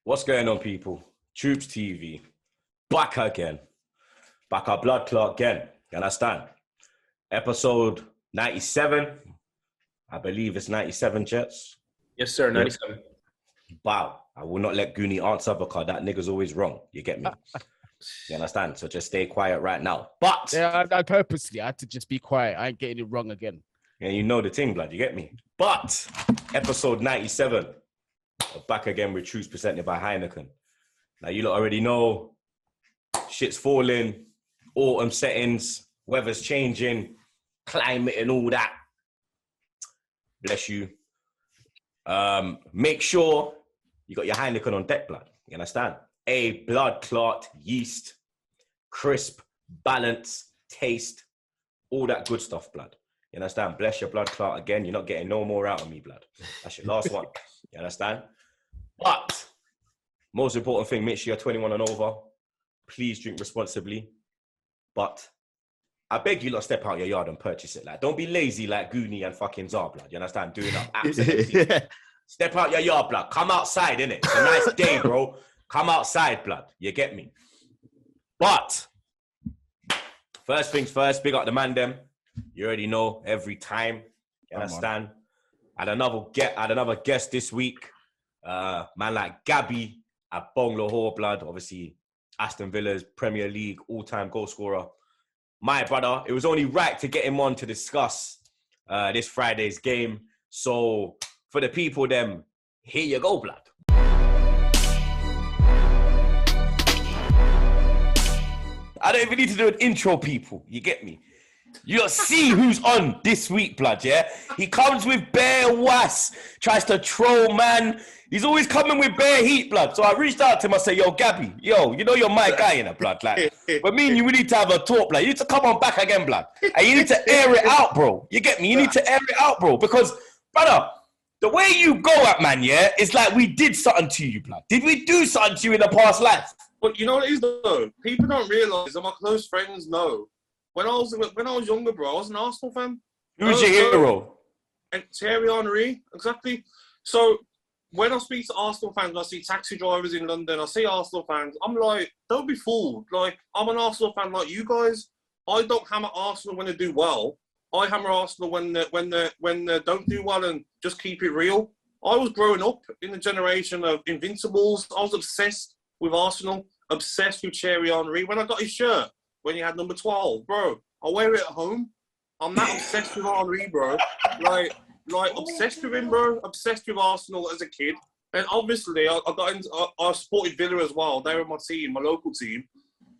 What's going on, people? TroopzTV, back again. Back our blood clot again. You understand? Episode 97. I believe it's 97, Jets. Yes, sir, 97. Wow. I will not let Guni answer because that nigga's always wrong. You get me? You understand? So just stay quiet right now. But yeah, I purposely had to just be quiet. I ain't getting it wrong again. Yeah, you know the thing, blood. You get me? But episode 97. We're back again with Troopz presented by HEINEKEN. Now, you lot already know shit's falling, autumn settings, weather's changing, climate and all that. Bless you. Make sure you got your HEINEKEN on deck, blood. You understand? A blood clot, yeast, crisp, balance, taste, all that good stuff, blood. You understand? Bless your blood clot again. You're not getting no more out of me, blood. That's your last one. You understand? But most important thing, make sure you're 21 and over. Please drink responsibly. But I beg you lot, step out your yard and purchase it. Like, don't be lazy like Guni and fucking Zar, blood. You understand? Doing up absolutely. Step out your yard, blood. Come outside, innit? It's a nice day, bro. Come outside, blood. You get me? But first things first, big up the man them. You already know every time. You understand? I had another guest this week. Man like Gabby at Agbonlahor, blood. Obviously, Aston Villa's Premier League all-time goal scorer. My brother, it was only right to get him on to discuss this Friday's game. So for the people, them, here you go, blood. I don't even need to do an intro, people. You get me? You'll see who's on this week, blood, yeah? He comes with bare was, tries to troll, man. He's always coming with bare heat, blood. So I reached out to him, I said, yo, Gabby, yo, you know you're my guy in the blood, like. But me and you, we need to have a talk, blood. You need to come on back again, blood. And you need to air it out, bro. You get me? You need to air it out, bro. Because, brother, the way you go at, man, yeah, it's like we did something to you, blood. Did we do something to you in the past life? But you know what it is, though? People don't realise, and my close friends know, when I was younger, bro, I was an Arsenal fan. Who's your hero? And Thierry Henry, exactly. So when I speak to Arsenal fans, I see taxi drivers in London, I see Arsenal fans, I'm like, don't be fooled. Like, I'm an Arsenal fan like you guys. I don't hammer Arsenal when they do well. I hammer Arsenal when they don't do well, and just keep it real. I was growing up in the generation of Invincibles. I was obsessed with Arsenal, obsessed with Thierry Henry. When I got his shirt, when he had number 12, bro, I wear it at home. I'm that obsessed with Henry, bro. Like obsessed with him, bro. Obsessed with Arsenal as a kid. And obviously, I supported Villa as well. They were my team, my local team.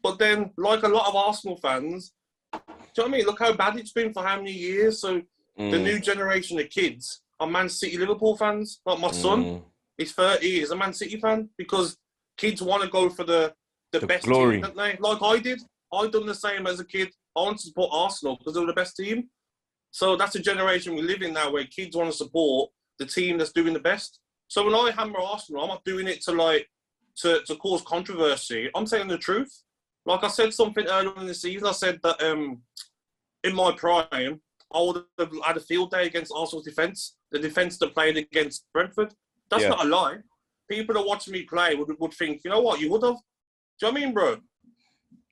But then, like a lot of Arsenal fans, do you know what I mean? Look how bad it's been for how many years. So the new generation of kids are Man City, Liverpool fans. Like my son, he's 30, he's a Man City fan because kids want to go for the best glory. team, don't they? Like I did. I done the same as a kid. I wanted to support Arsenal because they were the best team. So that's a generation we live in now where kids want to support the team that's doing the best. So when I hammer Arsenal, I'm not doing it to cause controversy. I'm saying the truth. Like I said something earlier in the season, I said that in my prime, I would have had a field day against Arsenal's defence, the defence that played against Brentford. That's not a lie. People that watching me play would think, you know what, you would have. Do you know what I mean, bro?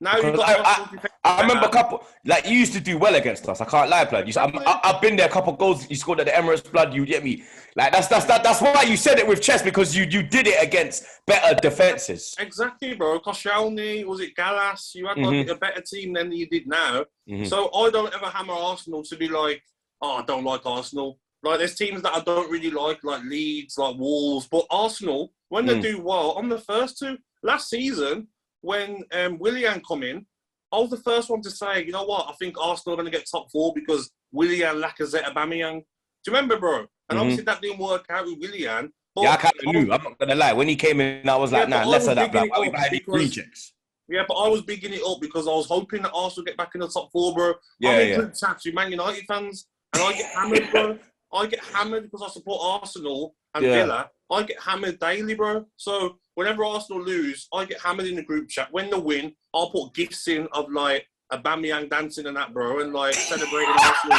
Now you've got I remember a couple, like, you used to do well against us. I can't lie, blood. I've been there, a couple of goals you scored at the Emirates, blood. You get me? Like, that's why you said it with chest, because you did it against better defenses. Exactly, bro. Koscielny, was it Gallas? You had like a better team than you did now. So I don't ever hammer Arsenal to be like, oh, I don't like Arsenal. Like, there's teams that I don't really like Leeds, like Wolves. But Arsenal, when they do well, I'm the first to. Last season, when Willian come in, I was the first one to say, you know what, I think Arsenal are going to get top 4 because Willian, Lacazette, Aubameyang. Do you remember, bro? And obviously that didn't work out with Willian. Yeah, I kind of knew. I'm not going to lie. When he came in, I was like, nah, less of that, blood. Why we had these rejects? Yeah, but I was bigging it up because I was hoping that Arsenal get back in the top 4, bro. I'm in group chats with Man United fans, and I get hammered, bro. I get hammered because I support Arsenal and Villa. I get hammered daily, bro. So whenever Arsenal lose, I get hammered in the group chat. When they win, I'll put gifs in of like Aubameyang dancing and that, bro, and like celebrating Arsenal.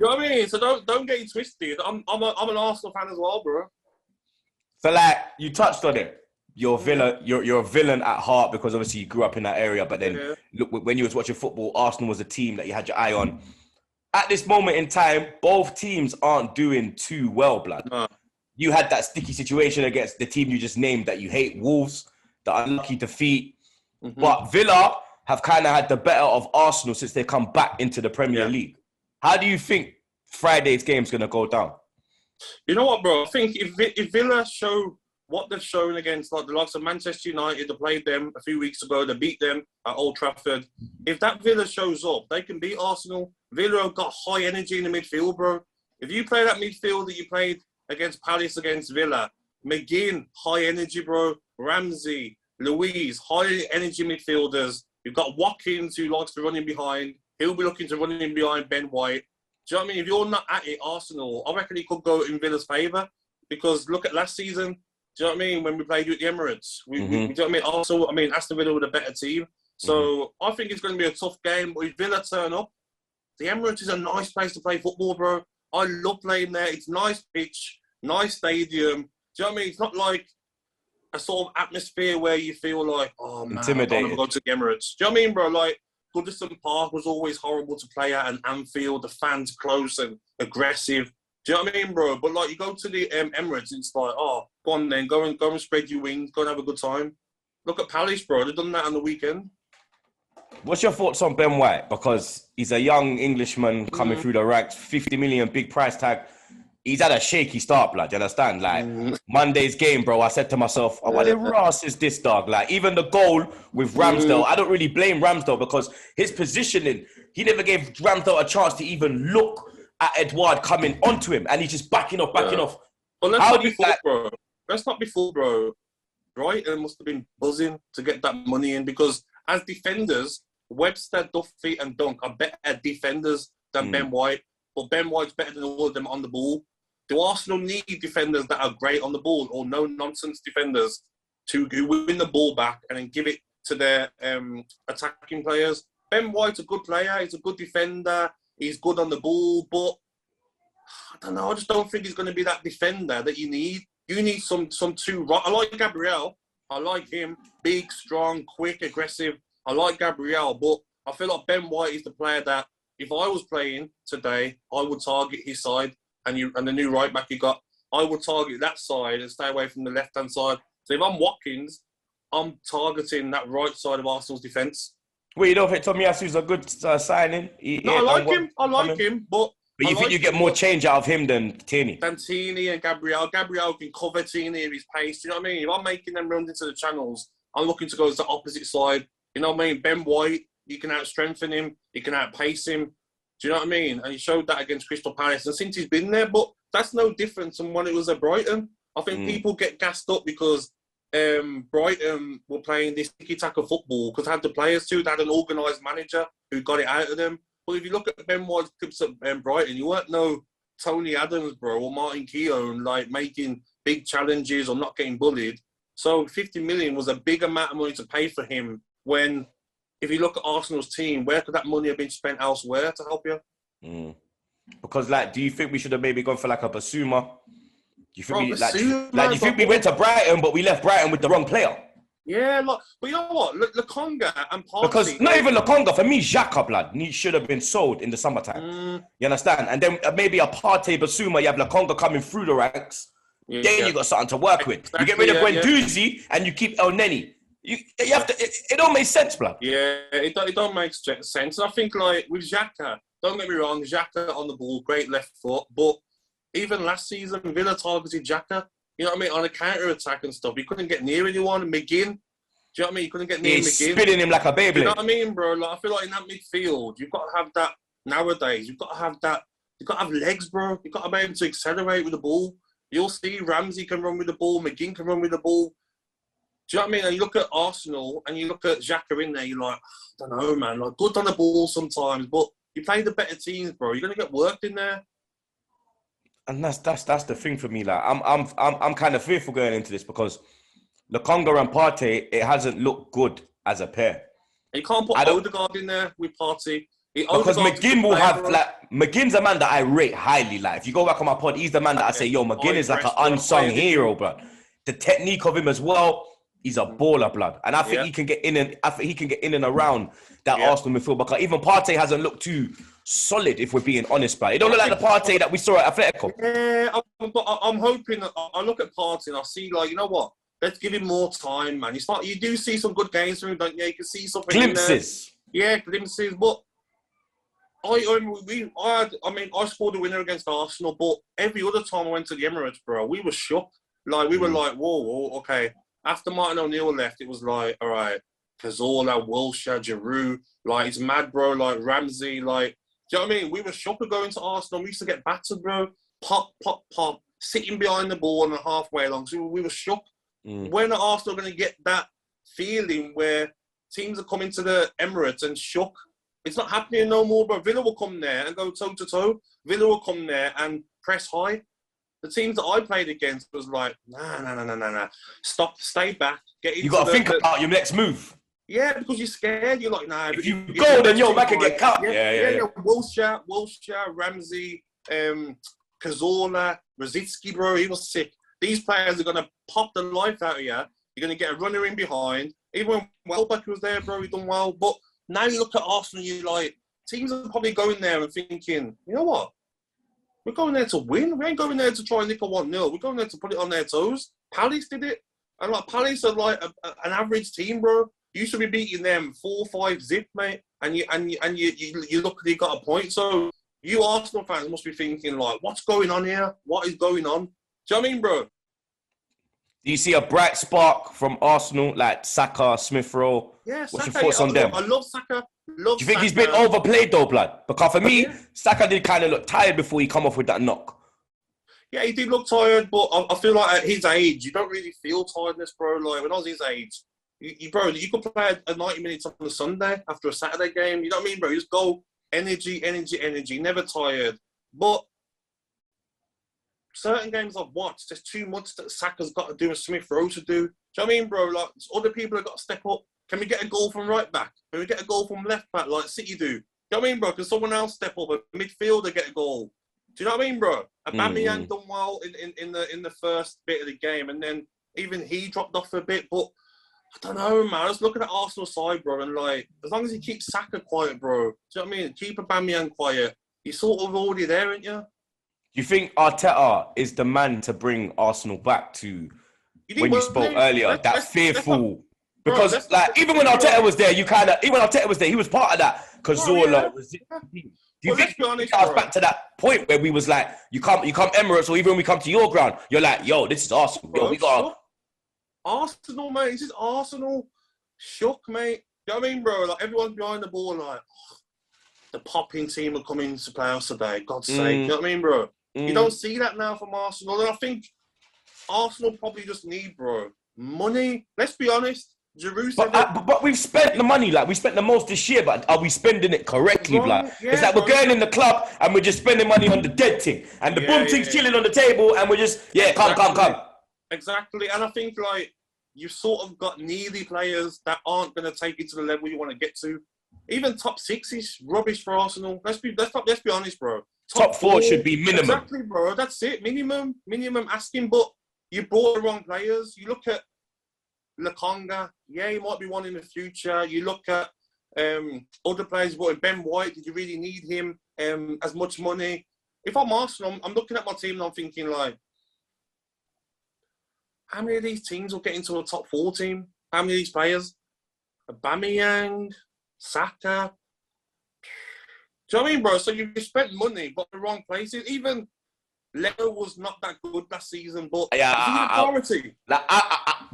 You know what I mean? So don't get it twisted. I'm an Arsenal fan as well, bro. So like, you touched on it. you're a villain. You're a villain at heart because obviously you grew up in that area. But then look, when you was watching football, Arsenal was a team that you had your eye on. At this moment in time, both teams aren't doing too well, blood. You had that sticky situation against the team you just named that you hate, Wolves, the unlucky defeat. But Villa have kind of had the better of Arsenal since they come back into the Premier League. How do you think Friday's game's going to go down? You know what, bro? I think if Villa show what they've shown against like the likes of Manchester United, they played them a few weeks ago, they beat them at Old Trafford. If that Villa shows up, they can beat Arsenal. Villa have got high energy in the midfield, bro. If you play that midfield that you played against Palace, against Villa, McGinn, high energy, bro. Ramsey, Louise, high energy midfielders. You've got Watkins, who likes to run in behind. He'll be looking to run in behind Ben White. Do you know what I mean? If you're not at it, Arsenal, I reckon it could go in Villa's favour. Because look at last season. Do you know what I mean? When we played you at the Emirates. Do you know what I mean? Also, Aston Villa were a better team. So I think it's going to be a tough game. But if Villa turn up, the Emirates is a nice place to play football, bro. I love playing there. It's nice pitch, nice stadium. Do you know what I mean? It's not like a sort of atmosphere where you feel like, oh, man, intimidated. I don't want to go to the Emirates. Do you know what I mean, bro? Like, Goodison Park was always horrible to play at, and Anfield, the fans close and aggressive. Do you know what I mean, bro? But, like, you go to the Emirates, it's like, oh, go on then, go and spread your wings, go and have a good time. Look at Palace, bro. They've done that on the weekend. What's your thoughts on Ben White? Because he's a young Englishman coming through the ranks, 50 million, big price tag. He's had a shaky start, blood. You understand? Like, Monday's game, bro, I said to myself, oh, what the Ross is this, dog? Like, even the goal with Ramsdale, I don't really blame Ramsdale because his positioning, he never gave Ramsdale a chance to even look at Edouard coming onto him, and he's just backing off. But let's not be fooled, bro. Brighton must have been buzzing to get that money in because as defenders, Webster, Duffy and Dunk are better defenders than Ben White. But Ben White's better than all of them on the ball. Do Arsenal need defenders that are great on the ball or no-nonsense defenders who win the ball back and then give it to their attacking players? Ben White's a good player. He's a good defender. He's good on the ball. But, I don't know, I just don't think he's going to be that defender that you need. You need some two... I like Gabriel. I like him. Big, strong, quick, aggressive. I like Gabriel. But I feel like Ben White is the player that if I was playing today, I would target his side and the new right back you got. I would target that side and stay away from the left-hand side. So if I'm Watkins, I'm targeting that right side of Arsenal's defence. Well, you don't think Tomiyasu's a good signing? I like him, but you think you get more change out of him than Tierney? Than Tierney and Gabriel. Gabriel can cover Tierney with his pace. Do you know what I mean? If I'm making them runs into the channels, I'm looking to go to the opposite side. You know what I mean? Ben White, you can out-strengthen him. You can out-pace him. Do you know what I mean? And he showed that against Crystal Palace. And since he's been there, but that's no different from when it was at Brighton. I think people get gassed up because Brighton were playing this tiki-taka football because they had the players too. They had an organised manager who got it out of them. But if you look at Ben White's clips at Brighton, you weren't no Tony Adams, bro, or Martin Keown, like making big challenges or not getting bullied. So 50 million was a big amount of money to pay for him when... If you look at Arsenal's team, where could that money have been spent elsewhere to help you? Because, like, do you think we should have maybe gone for like a Basuma? Do you think we went to Brighton, but we left Brighton with the wrong player? Yeah, but you know what? Lokonga and Partey... Because not even Lokonga, for me, Xhaka, blood, he should have been sold in the summertime. You understand? And then maybe a Partey, Basuma, you have Lokonga coming through the ranks. Then you got something to work with. Exactly, you get rid of Guendouzi and you keep El Neni. You have to. It don't make sense, blood. Yeah, it don't make sense. And I think like with Xhaka, don't get me wrong, Xhaka on the ball, great left foot. But even last season, Villa targeted Xhaka. You know what I mean? On a counter attack and stuff, he couldn't get near anyone. McGinn, do you know what I mean? You couldn't get near McGinn. Spinning him like a baby. You know what I mean, bro? Like, I feel like in that midfield, you've got to have that nowadays. You've got to have that. You've got to have legs, bro. You've got to be able to accelerate with the ball. You'll see Ramsey can run with the ball. McGinn can run with the ball. Do you know what I mean? And you look at Arsenal and you look at Xhaka in there, you're like, I don't know, man. Like, good on the ball sometimes, but you play the better teams, bro. You're gonna get worked in there. And that's the thing for me. Like, I'm kind of fearful going into this because Lokonga and Partey, it hasn't looked good as a pair. And you can't put Odegaard in there with Partey. Because McGinn will have, like, McGinn's a man that I rate highly. Like, if you go back on my pod, he's the man that I say, yo, McGinn is like an unsung hero, bro. The technique of him as well. He's a baller, blood, and I think he can get in and around that Arsenal midfield, because even Partey hasn't looked too solid, if we're being honest, blood. It don't look like the Partey that we saw at Atletico. Yeah, but I'm hoping. I look at Partey and I see, like, you know what? Let's give him more time, man. You do see some good games from him, don't you? You can see something Glimpses. Yeah, glimpses. But I scored a winner against Arsenal, but every other time I went to the Emirates, bro, we were shook. Like, we were like, whoa, okay. After Martin O'Neill left, it was like, all right, Cazorla, Wilshere, Giroud, like, it's mad, bro. Like, Ramsey, like, do you know what I mean? We were shook of going to Arsenal. We used to get battered, bro. Pop, pop, pop, sitting behind the ball on the halfway along. So we were shook. When are Arsenal going to get that feeling where teams are coming to the Emirates and shook? It's not happening no more, bro. Villa will come there and go toe-to-toe. Villa will come there and press high. The teams that I played against was like, nah. Stop, stay back. You got to think about your next move. Yeah, because you're scared. You're like, nah. If you go, then you're back and get cut. Yeah. Wilshere, Ramsey, Cazorla, Rosicki, bro, he was sick. These players are going to pop the life out of you. You're going to get a runner in behind. Even when Welbeck was there, bro, he done well. But now you look at Arsenal, you're like, teams are probably going there and thinking, you know what? We're going there to win. We ain't going there to try and nick a 1-0. We're going there to put it on their toes. Palace did it. And like, Palace are like an average team, bro. You should be beating them 4-5 zip, mate. And you look, you got a point. So you Arsenal fans must be thinking, like, what's going on here? What is going on? Do you know what I mean, bro? Do you see a bright spark from Arsenal, like Saka, Smith Rowe? Yeah, What's Saka, your thoughts on them? I love Saka. Do you think he's been overplayed though, blood? Because for me, Saka did kind of look tired before he come off with that knock. Yeah, he did look tired, but I feel like at his age, you don't really feel tiredness, bro. Like, when I was his age, you could play a 90 minutes on a Sunday after a Saturday game. You know what I mean, bro? You just go energy, never tired. But certain games I've watched, there's too much that Saka's got to do and Smith Rowe to do. Do you know what I mean, bro? Like, other people have got to step up. Can we get a goal from right back? Can we get a goal from left back like City do? Do you know what I mean, bro? Can someone else step up? A midfielder get a goal? Do you know what I mean, bro? Aubameyang done well in the first bit of the game, and then even he dropped off a bit. But I don't know, man. I was looking at Arsenal's side, bro, and like, as long as he keeps Saka quiet, bro. Do you know what I mean? Keep Aubameyang quiet. He's sort of already there, ain't you? Do you think Arteta is the man to bring Arsenal back to when you spoke earlier, that fearful? Because like, even when Arteta was there, he was part of that. Cazorla. Do you think it comes back to that point where we was like, you come Emirates, or even when we come to your ground, you're like, yo, this is Arsenal. Yo, we got Arsenal, mate. This is Arsenal. Shook, mate. You know what I mean, bro? Like, everyone's behind the ball, like, the popping team will come into play us today. God's sake. You know what I mean, bro? You don't see that now from Arsenal. And I think Arsenal probably just need, bro, money. Let's be honest. But we've spent the money, like, we spent the most this year, but are we spending it correctly, like? It's like we're going in the club and we're just spending money on the dead thing. And the boom thing's chilling on the table and we're just, come. Exactly. And I think, like, you've sort of got needy players that aren't going to take it to the level you want to get to. Even top 6 is rubbish for Arsenal. Let's be honest, bro. Top 4 should be minimum. Exactly, bro. That's it. Minimum asking, but you brought the wrong players. You look at Lokonga, he might be one in the future. You look at other players, Ben White, did you really need him as much money? If I'm Arsenal, I'm looking at my team and I'm thinking, like, how many of these teams will get into a top 4 team? How many of these players? Aubameyang, Saka. Do you know what I mean, bro? So you spent money, but the wrong places. Even Leo was not that good last season, but priority.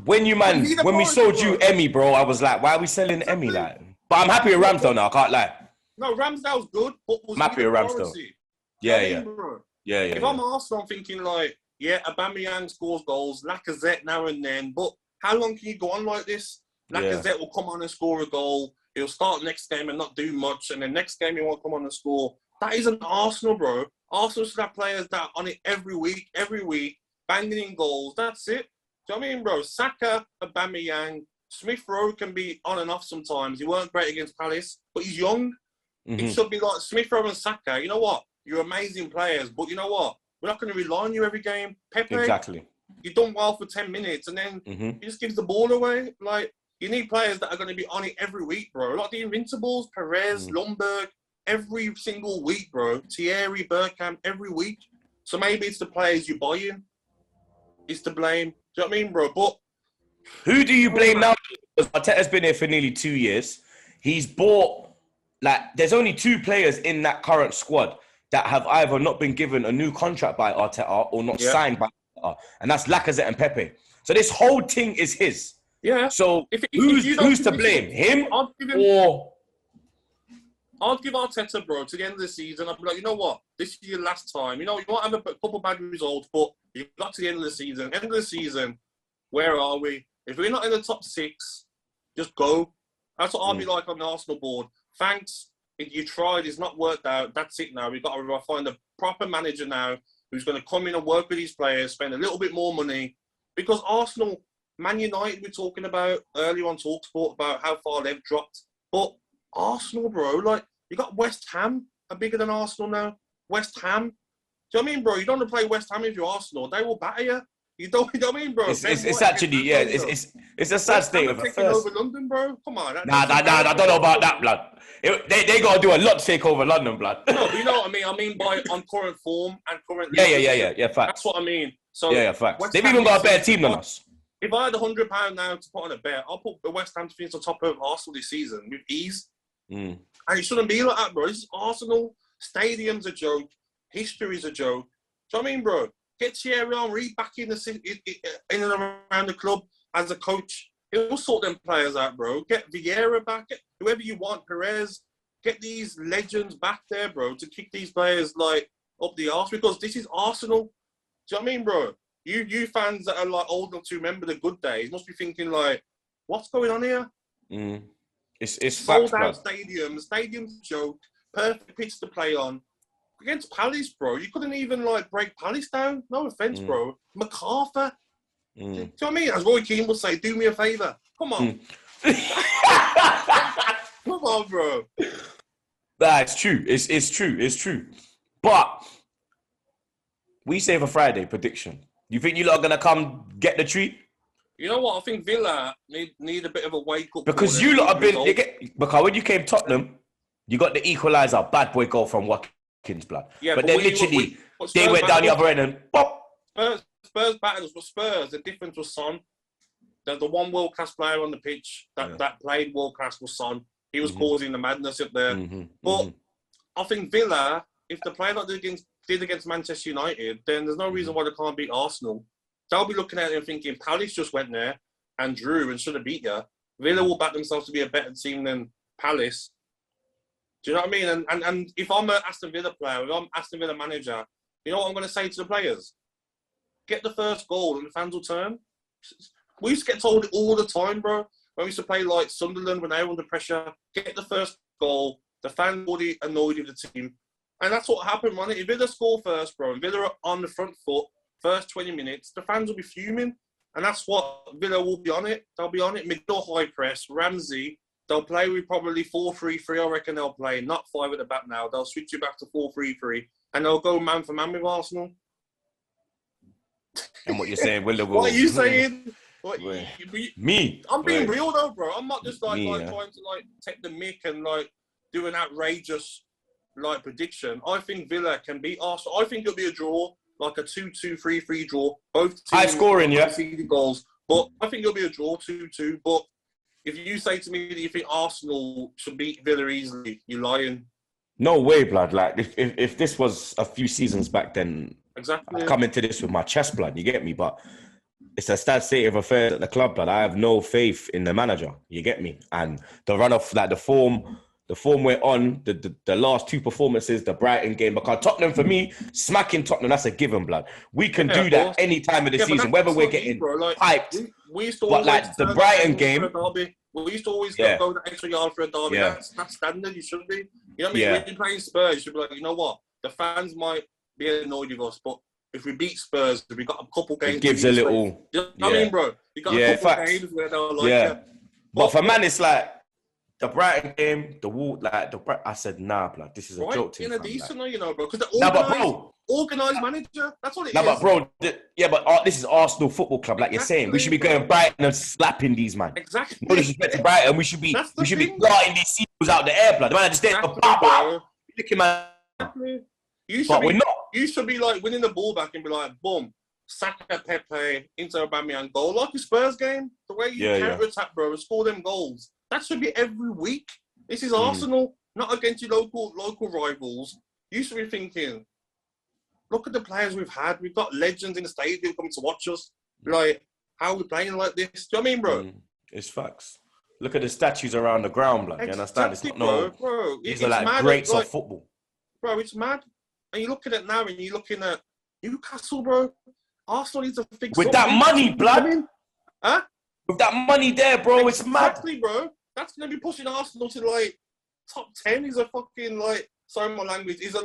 When we sold you Emmy, bro, I was like, why are we selling Emmy? Like, but I'm happy with Ramsdale now. I can't lie. No, Ramsdale's good, but was I'm happy with Ramsdale. Yeah. If I'm Arsenal, I'm thinking, like, Aubameyang scores goals, Lacazette now and then, but how long can you go on like this? Lacazette will come on and score a goal. He'll start next game and not do much, and then next game he won't come on and score. That isn't Arsenal, bro. Arsenal should have players that are on it every week, banging in goals. That's it. Do you know what I mean, bro? Saka, Aubameyang, Smith Rowe can be on and off sometimes. He weren't great against Palace, but he's young. It should be like Smith Rowe and Saka. You know what? You're amazing players, but you know what? We're not going to rely on you every game. Pepe, exactly. you've done well for 10 minutes, and then he just gives the ball away. Like, you need players that are going to be on it every week, bro. Like the Invincibles, Perez, Lundberg, every single week, bro. Thierry, Bergkamp, every week. So maybe it's the players you buy in. It's to blame. Do you know what I mean, bro? But who do you blame now? Because Arteta's been here for nearly 2 years. He's bought, like, there's only 2 players in that current squad that have either not been given a new contract by Arteta or not signed by Arteta. And that's Lacazette and Pepe. So this whole thing is his. Yeah. So who's to blame? Him or... I'd give Arteta, bro, to the end of the season. I'd be like, you know what? This is your last time. You know, you might have a couple bad results, but you got to the end of the season. End of the season, where are we? If we're not in the top 6, just go. That's what I'll be like on the Arsenal board. Thanks. You tried. It's not worked out. That's it now. We've got to find a proper manager now who's going to come in and work with these players, spend a little bit more money. Because Arsenal, Man United, we're talking about earlier on TalkSport about how far they've dropped. But Arsenal, bro, like, you got West Ham are bigger than Arsenal now. West Ham. Do you know what I mean, bro? You don't want to play West Ham if you're Arsenal. They will batter you. You know what I mean, bro? It's actually, yeah, it's a sad state of affairs. Over London, bro. Come on. Nah, I don't know about that, blood. They got to do a lot to take over London, blood. No, you know what I mean? I mean by on current form and current... Yeah, facts. That's what I mean. So yeah, facts. They've even got a better team than us. If I had £100 now to put on a bet, I'll put the West Ham to finish on top of Arsenal this season with ease. And it shouldn't be like that, bro. This is Arsenal. Stadium's a joke. History's a joke. Do you know what I mean, bro? Get Thierry Henry back in and around the club as a coach. He'll sort them players out, bro. Get Vieira back. Get whoever you want, Perez. Get these legends back there, bro, to kick these players, like, up the arse. Because this is Arsenal. Do you know what I mean, bro? You fans that are, like, old enough to remember the good days must be thinking, like, what's going on here? It's sold facts, out stadium. The stadium's a joke. Perfect pitch to play on. Against Palace, bro, you couldn't even, like, break Palace down. No offence, bro. MacArthur. Do you know what I mean? As Roy Keane would say, do me a favour. Come on. Come on, bro. Nah, it's true. It's true. But we save a Friday prediction. You think you lot are going to come get the treat? You know what? I think Villa need a bit of a wake-up. Because you lot have been... because when you came Tottenham, you got the equaliser, bad boy goal from Watkins, blood. Yeah, but then literally, they went down the other end and pop. Spurs battles were Spurs. The difference was Son. The one world-class player on the pitch that played world-class was Son. He was causing the madness up there. But I think Villa, if the play that they did against Manchester United, then there's no reason why they can't beat Arsenal. They'll be looking at it and thinking, Palace just went there and drew and should have beat you. Villa will back themselves to be a better team than Palace. Do you know what I mean? And if I'm an Aston Villa player, if I'm Aston Villa manager, you know what I'm going to say to the players? Get the first goal and the fans will turn. We used to get told it all the time, bro. When we used to play like Sunderland when they were under pressure, get the first goal. The fans will be annoyed with the team. And that's what happened, man. If Villa score first, bro, and Villa are on the front foot, first 20 minutes, the fans will be fuming. And that's what Villa will be on it. They'll be on it. Middle high press, Ramsey. They'll play with probably 4-3-3, I reckon they'll play. Not 5 at the back now. They'll switch you back to 4-3-3. And they'll go man for man with Arsenal. And what you're saying, Villa will... What are you saying? Me? I'm being real though, bro. I'm not just like trying to like take the mick and like do an outrageous like prediction. I think Villa can beat Arsenal. I think it'll be a draw, like a 2-2, 3-3 draw. Both teams high scoring, conceded goals. But I think it'll be a draw, 2-2. But if you say to me that you think Arsenal should beat Villa easily, you're lying. No way, blood. Like if this was a few seasons back, then I'd come into this with my chest, blood. You get me? But it's a sad state of affairs at the club, blood. I have no faith in the manager. You get me? And the run off, like the form we're on, the last 2 performances, the Brighton game, because Tottenham, for me, smacking Tottenham, that's a given, blood. We can do that any time of the season, whether we're getting hyped. We used to but like the Brighton game, we used to always go the extra yard for a derby. Yeah. That's standard. You should be. You know what I mean? When you're playing Spurs, you should be like, you know what? The fans might be annoyed with us, but if we beat Spurs, we got a couple games. It gives a little. You know what I mean, bro? You got a couple games where they'll like. But for man, it's like the Brighton game, I said, nah, blood, this is a joke team. In a decent way, you know, bro, because organised manager. That's what it is. But bro, this is Arsenal Football Club, like you're saying. We should be going Brighton and slapping these man. Exactly. No disrespect to Brighton, we should be blotting these seagulls out the air, blood. The man just there, looking, man. Exactly. We're not. You should be like winning the ball back and be like, boom, Saka, Pepe, into Aubameyang goal, like your Spurs game. The way you counter-attack, bro, and score them goals. That should be every week. This is Arsenal, not against your local rivals. You should be thinking, look at the players we've had. We've got legends in the stadium coming to watch us. Like, how are we playing like this? Do you know what I mean, bro? It's facts. Look at the statues around the ground, blood. You understand? It's not bro. These are like greats of football. Bro, it's mad. And you look at it now and you're looking at Newcastle, bro. Arsenal needs to fix with that money, blood. Huh? With that money there, bro, it's mad. Exactly, bro. That's going to be pushing Arsenal to, like, top 10 is a fucking, like, sorry my language, is a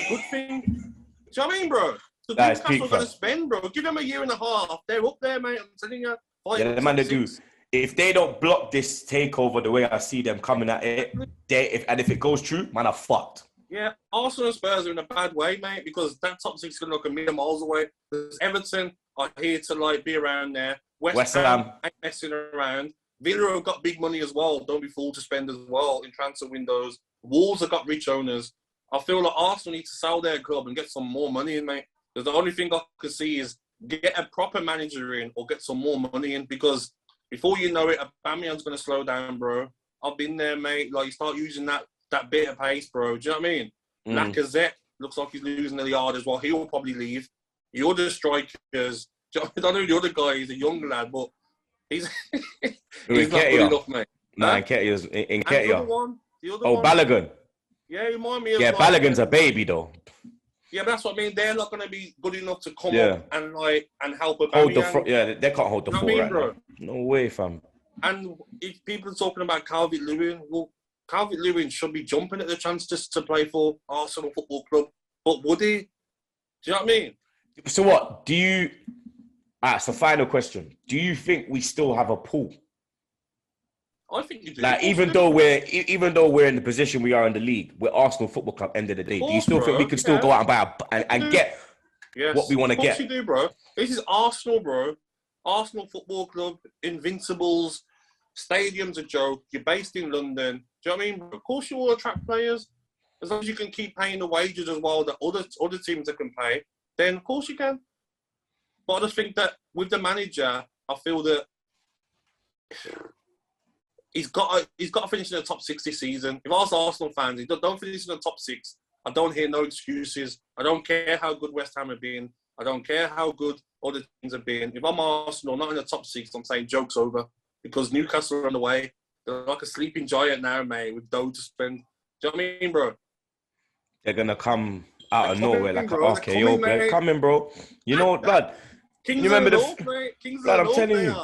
good thing. Do you know what I mean, bro? So Newcastle going to spend, bro. Give them a year and a half. They're up there, mate. I'm telling you. The man they do. If they don't block this takeover the way I see them coming at it, if it goes true, man, are fucked. Yeah, Arsenal and Spurs are in a bad way, mate, because that top six is going to look a million miles away. Because Everton are here to, like, be around there. West Ham ain't messing around. Villa have got big money as well. Don't be fooled to spend as well in transfer windows. Wolves have got rich owners. I feel like Arsenal need to sell their club and get some more money in, mate. Because the only thing I can see is get a proper manager in or get some more money in. Because before you know it, Aubameyang's going to slow down, bro. I've been there, mate. Like, you start using that bit of pace, bro. Do you know what I mean? Lacazette looks like he's losing the yard as well. He will probably leave. The other strikers, I don't know the other guy. He's a young lad, but he's not good enough, mate. Nah, Nketiah's in Nketiah. The other one. Balogun. Yeah, you remind me of... Yeah, Balogun's a baby, though. Yeah, but that's what I mean. They're not going to be good enough to come up and help Aubameyang. Hold the front. Yeah, they can't hold the fort right bro? now. No way, fam. And if people are talking about Calvert-Lewin, well, Calvert-Lewin should be jumping at the chance just to play for Arsenal Football Club. But would he? Do you know what I mean? So what? Do you... so final question. Do you think we still have a pool? I think you do. Like, even though we're in the position we are in the league, we're Arsenal Football Club, end of the day. Do you still think we can still go out and buy and get what we want to get? Of course you do, bro. This is Arsenal, bro. Arsenal Football Club, Invincibles, stadium's a joke. You're based in London. Do you know what I mean? Of course you will attract players. As long as you can keep paying the wages as well that other teams that can pay, then of course you can. But I just think that with the manager, I feel that he's got to finish in the top 6 this season. If I was Arsenal fans, if don't finish in the top 6, I don't hear no excuses. I don't care how good West Ham have been. I don't care how good other teams have been. If I'm Arsenal, not in the top 6, I'm saying joke's over. Because Newcastle are on the way. They're like a sleeping giant now, mate, with dough to spend. Do you know what I mean, bro? They're going to come out of nowhere like an RKO. They're coming, bro. You know, blood. Kings you remember North, Kings blood, I'm telling you,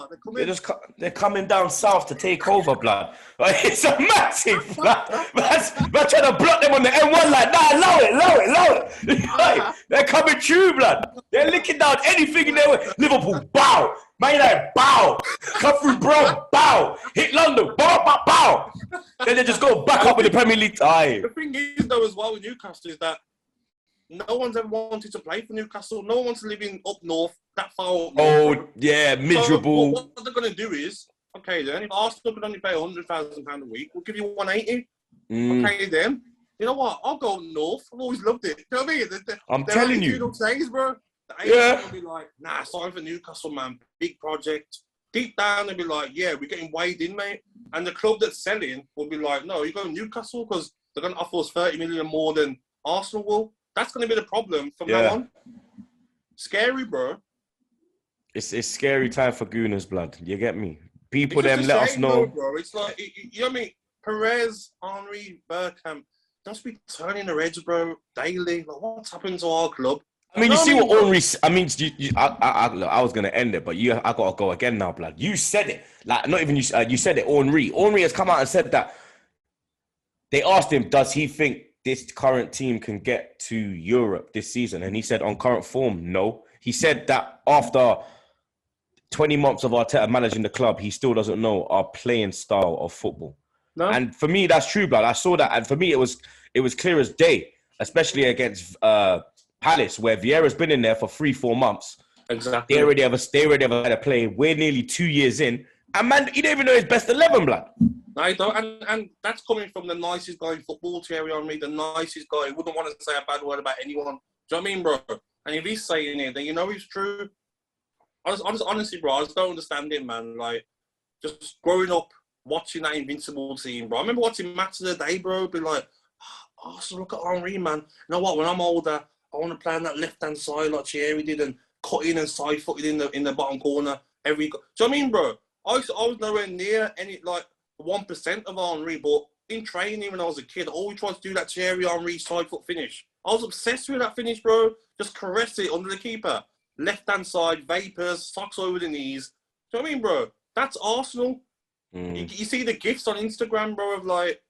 they're coming down south to take over, blood. Like, it's a massive, blood. We're trying to block them on the M1 like, nah, allow it. Like, they're coming through, blood. They're licking down anything in their way. Liverpool, bow. Man United, bow. Come through, bro, bow. Hit London, bow. Then they just go back up with the Premier League. The thing is, though, as well with Newcastle is that no one's ever wanted to play for Newcastle. No one wants to live in up north, that far up north. Oh, yeah, miserable. So what they're going to do is, okay, then, if Arsenal could only pay £100,000 a week, we'll give you 180. Okay, then. You know what? I'll go north. I've always loved it. You know what I mean? I'm telling you. Days, bro. The agents will be like, nah, sorry for Newcastle, man. Big project. Deep down, they'll be like, yeah, we're getting weighed in, mate. And the club that's selling will be like, no, you're going to Newcastle because they're going to offer us 30 million more than Arsenal will. That's going to be the problem from now on. Scary, bro. It's scary time for Gooners, blood. You get me? People them let us know. Bro. It's like, you know what I mean? Perez, Henry, Bergkamp, just be turning the edge, bro, daily. Like, what's happened to our club? I mean, you see what Henry... I mean, I was going to end it, but I got to go again now, blood. You said it. Like, not even you. You said it, Henry. Henry has come out and said that. They asked him, does he think this current team can get to Europe this season? And he said, on current form, no. He said that after 20 months of Arteta managing the club, he still doesn't know our playing style of football. No. And for me, that's true, blood. I saw that, and for me, it was clear as day, especially against Palace, where Vieira's been in there for 3-4 months. Exactly. They already have a play. We're nearly 2 years in, and man, he don't even know his best 11, blood. No, you don't. And that's coming from the nicest guy in football, Thierry Henry, the nicest guy. He wouldn't want to say a bad word about anyone. Do you know what I mean, bro? And if he's saying it, then you know he's true. I just honestly, bro, I just don't understand it, man. Like, just growing up, watching that Invincible team, bro. I remember watching Match of the Day, bro, be like, oh, so look at Henry, man. You know what? When I'm older, I want to play on that left-hand side like Thierry did and cut in and side-footed in the bottom corner. Do you know what I mean, bro? I was nowhere near any, like, 1% of Henry, but in training when I was a kid, I always tried to do that Thierry Henry side-foot finish. I was obsessed with that finish, bro. Just caress it under the keeper. Left-hand side, vapors, socks over the knees. Do you know what I mean, bro? That's Arsenal. You see the gifs on Instagram, bro, of like,